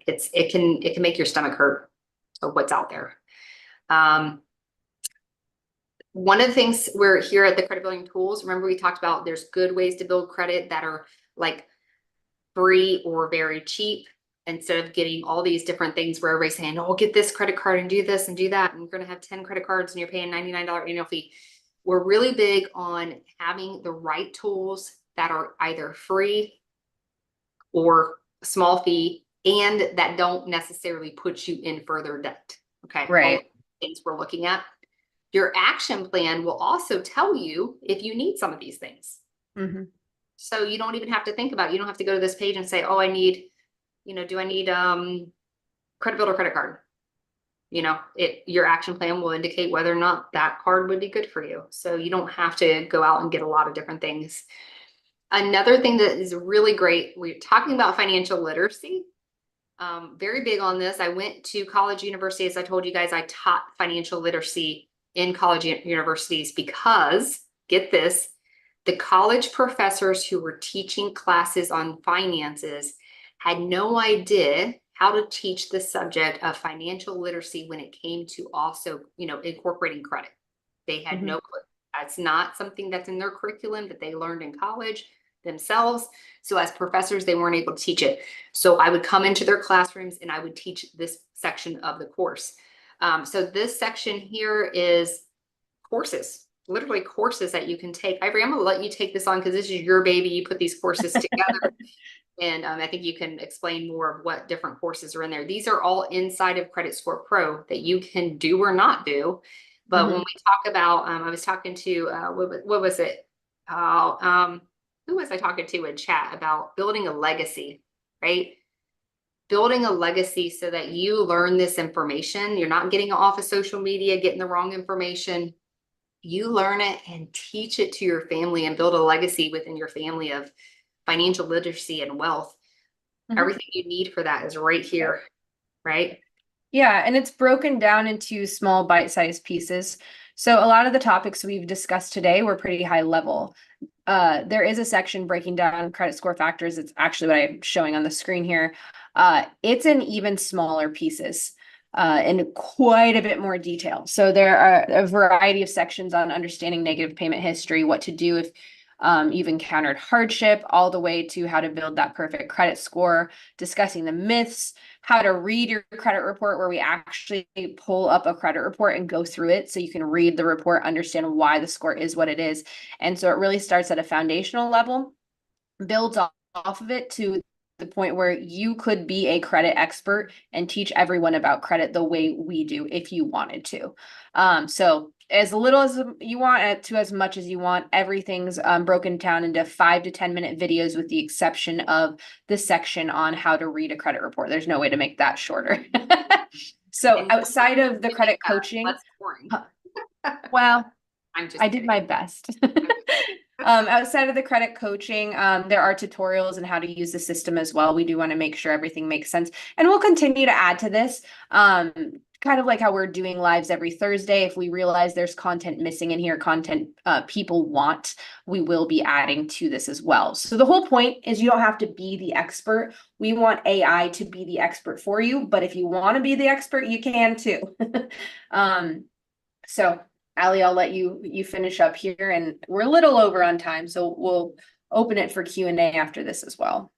It can make your stomach hurt of what's out there. One of the things we're here at the credit building tools, remember we talked about there's good ways to build credit that are like free or very cheap, instead of getting all these different things where everybody's saying, oh, get this credit card and do this and do that, and you're going to have 10 credit cards and you're paying $99 annual fee. We're really big on having the right tools that are either free or a small fee, and that don't necessarily put you in further debt. Okay. Right. All things we're looking at. Your action plan will also tell you if you need some of these things. Mm-hmm. So you don't even have to think about it. You don't have to go to this page and say, oh, I need, do I need credit builder credit card? Your action plan will indicate whether or not that card would be good for you. So you don't have to go out and get a lot of different things. Another thing that is really great, we're talking about financial literacy. Very big on this. I went to college university. As I told you guys, I taught financial literacy in college universities because, get this, the college professors who were teaching classes on finances had no idea how to teach the subject of financial literacy when it came to also, incorporating credit. They had no clue. That's not something that's in their curriculum that they learned in college themselves. So as professors, they weren't able to teach it. So I would come into their classrooms and I would teach this section of the course. So this section here is courses, literally courses that you can take. Ivory, I'm going to let you take this on because this is your baby. You put these courses together. And I think you can explain more of what different courses are in there. These are all inside of Credit Score Pro that you can do or not do. But when we talk about, I was talking to, what was it? Who was I talking to in chat about building a legacy, right? Building a legacy so that you learn this information. You're not getting it off of social media, getting the wrong information. You learn it and teach it to your family and build a legacy within your family of financial literacy and wealth. Everything you need for that is right here, right? Yeah, and it's broken down into small bite-sized pieces. So a lot of the topics we've discussed today were pretty high level. There is a section breaking down credit score factors. It's actually what I'm showing on the screen here. It's in even smaller pieces in quite a bit more detail. So there are a variety of sections on understanding negative payment history, what to do if you've encountered hardship, all the way to how to build that perfect credit score, discussing the myths, how to read your credit report, where we actually pull up a credit report and go through it so you can read the report, understand why the score is what it is. And so it really starts at a foundational level, builds off of it to the point where you could be a credit expert and teach everyone about credit the way we do if you wanted to. So as little as you want to as much as you want. Everything's broken down into 5 to 10 minute videos, with the exception of the section on how to read a credit report. There's no way to make that shorter. So outside of the credit coaching, that's boring. Well, I did my best. Outside of the credit coaching, there are tutorials on how to use the system as well. We do want to make sure everything makes sense, and we'll continue to add to this. Kind of like how we're doing lives every Thursday. If we realize there's content missing in here, content people want, we will be adding to this as well. So the whole point is you don't have to be the expert. We want AI to be the expert for you, but if you want to be the expert, you can too. So Allie, I'll let you finish up here, and we're a little over on time, so we'll open it for Q&A after this as well.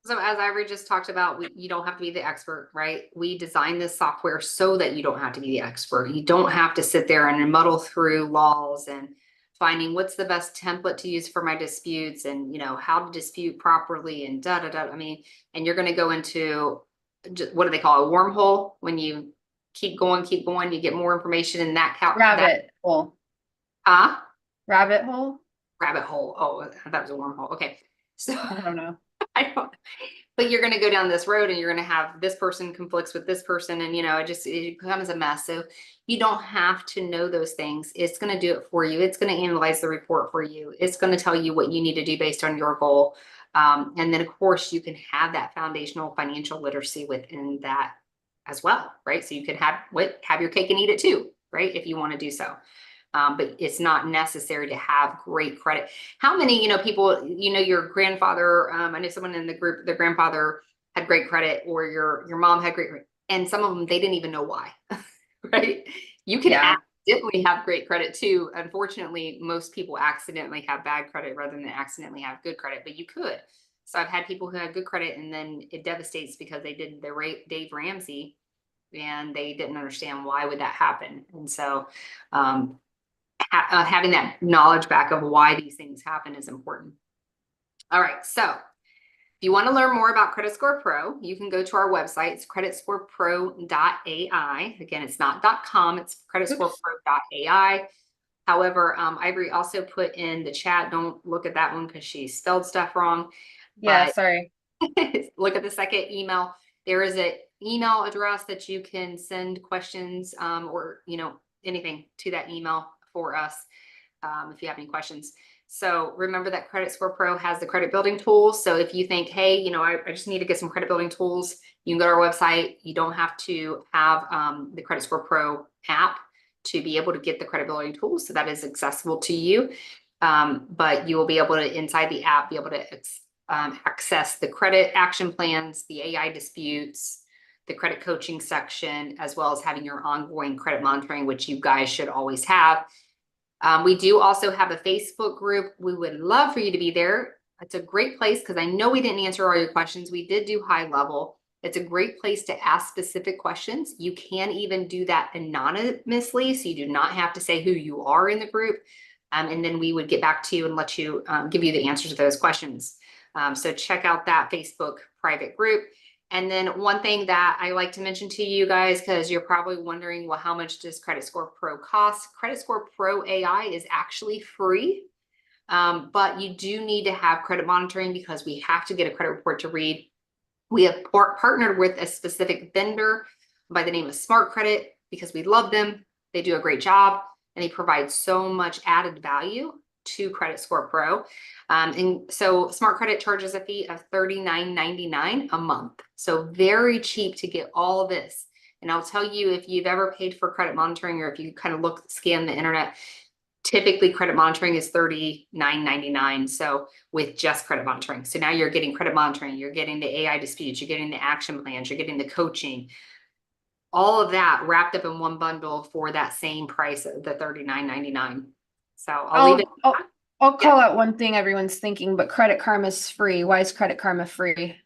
So as Ivory just talked about, you don't have to be the expert, right? We designed this software so that you don't have to be the expert. You don't have to sit there and muddle through laws and finding what's the best template to use for my disputes and, you know, how to dispute properly and da, da, da. I mean, and you're going to go into, what do they call a wormhole? When you keep going, you get more information in that Rabbit hole. Huh? Rabbit hole? Rabbit hole. Oh, I thought it was a wormhole. Okay. So I don't know. I don't, but you're going to go down this road and you're going to have this person conflicts with this person. And, you know, it becomes a mess. So you don't have to know those things. It's going to do it for you. It's going to analyze the report for you. It's going to tell you what you need to do based on your goal. And then of course you can have that foundational financial literacy within that as well, right? So you can have your cake and eat it too, right? If you want to do so. But it's not necessary to have great credit. How many, you know, people, you know, your grandfather, I know someone in the group, their grandfather had great credit, or your mom had great, and some of them, they didn't even know why, right? You can accidentally have great credit too. Unfortunately, most people accidentally have bad credit rather than accidentally have good credit, but you could. So I've had people who had good credit and then it devastates because they did their Dave Ramsey and they didn't understand why would that happen. And so, having that knowledge back of why these things happen is important. All right, so if you want to learn more about Credit Score Pro, you can go to our website. It's creditscorepro.ai. Again, it's not .com, it's creditscorepro.ai. However, Ivory also put in the chat, don't look at that one because she spelled stuff wrong. Yeah, sorry. Look at the second email. There is an email address that you can send questions or, you know, anything to that email for us if you have any questions. So remember that Credit Score Pro has the credit building tools. So if you think, hey, you know, I just need to get some credit building tools, you can go to our website. You don't have to have the Credit Score Pro app to be able to get the credit building tools. So that is accessible to you. But you will be able to, inside the app, be able to access the credit action plans, the AI disputes, the credit coaching section, as well as having your ongoing credit monitoring, which you guys should always have. We do also have a Facebook group. We would love for you to be there. It's a great place because I know we didn't answer all your questions. We did do high level. It's a great place to ask specific questions. You can even do that anonymously, so you do not have to say who you are in the group. And then we would get back to you and let you give you the answers to those questions. So check out that Facebook private group. And then one thing that I like to mention to you guys, because you're probably wondering, well, how much does Credit Score Pro cost? Credit Score Pro AI is actually free, but you do need to have credit monitoring because we have to get a credit report to read. We have partnered with a specific vendor by the name of Smart Credit because we love them. They do a great job and they provide so much added value to Credit Score Pro. And so Smart Credit charges a fee of $39.99 a month. So very cheap to get all of this. And I'll tell you, if you've ever paid for credit monitoring, or if you kind of scan the internet, typically credit monitoring is $39.99. So with just credit monitoring. So now you're getting credit monitoring, you're getting the AI disputes, you're getting the action plans, you're getting the coaching, all of that wrapped up in one bundle for that same price of the $39.99. So I'll leave it. I'll call out one thing everyone's thinking, but Credit Karma is free. Why is Credit Karma free?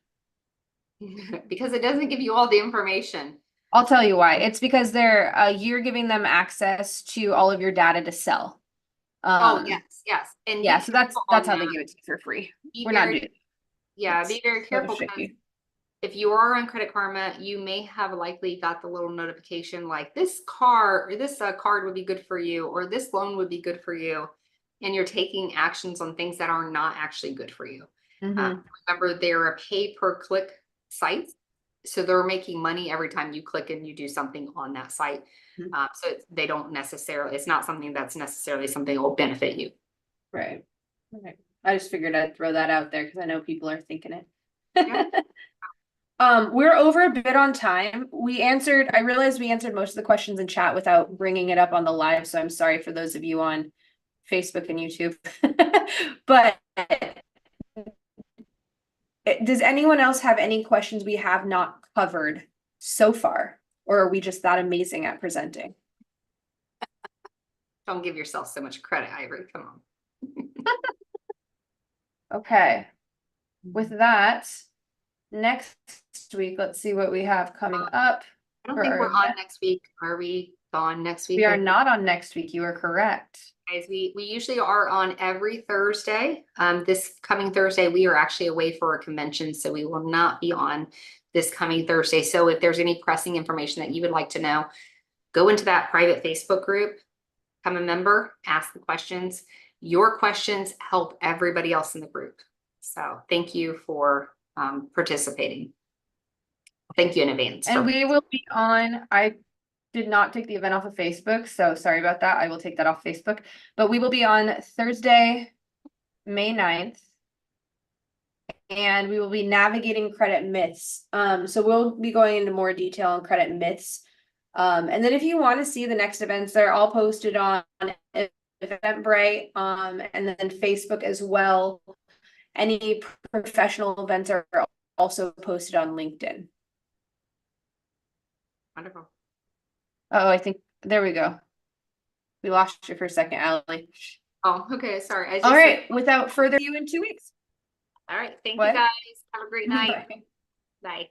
Because it doesn't give you all the information. I'll tell you why. It's because you're giving them access to all of your data to sell. Oh, yes. And yeah, so that's how they give it to you for free. We're not doing it. Yeah, be very careful. If you are on Credit Karma, you may have likely got the little notification like this card would be good for you, or this loan would be good for you. And you're taking actions on things that are not actually good for you. Remember, they're a pay per click site. So they're making money every time you click and you do something on that site. So they don't necessarily, it's not something that's necessarily something that will benefit you. Right. Okay. I just figured I'd throw that out there because I know people are thinking it. Yeah. We're over a bit on time. I realized we answered most of the questions in chat without bringing it up on the live. So I'm sorry for those of you on Facebook and YouTube. But does anyone else have any questions we have not covered so far? Or are we just that amazing at presenting? Don't give yourself so much credit, Ivory. Come on. Okay. With that, next week, let's see what we have coming up. I don't for think our we're on event. next week. Are we gone next week? We are not on next week. You are correct. Guys, we usually are on every Thursday. This coming Thursday, we are actually away for a convention, so we will not be on this coming Thursday. So if there's any pressing information that you would like to know, go into that private Facebook group, become a member, ask the questions. Your questions help everybody else in the group. So thank you for participating. Thank you in advance. And we will be on, I did not take the event off of Facebook, so sorry about that. I will take that off Facebook. But we will be on Thursday, May 9th. And we will be navigating credit myths. So we'll be going into more detail on credit myths. And then if you want to see the next events, they're all posted on Eventbrite, and then Facebook as well. Any professional events are also posted on LinkedIn. Wonderful. Oh, I think there we go. We lost you for a second, Allie. Oh, okay. Sorry. All right. Without further ado, in 2 weeks. All right. Thank you What? guys. Have a great night. Bye. Bye.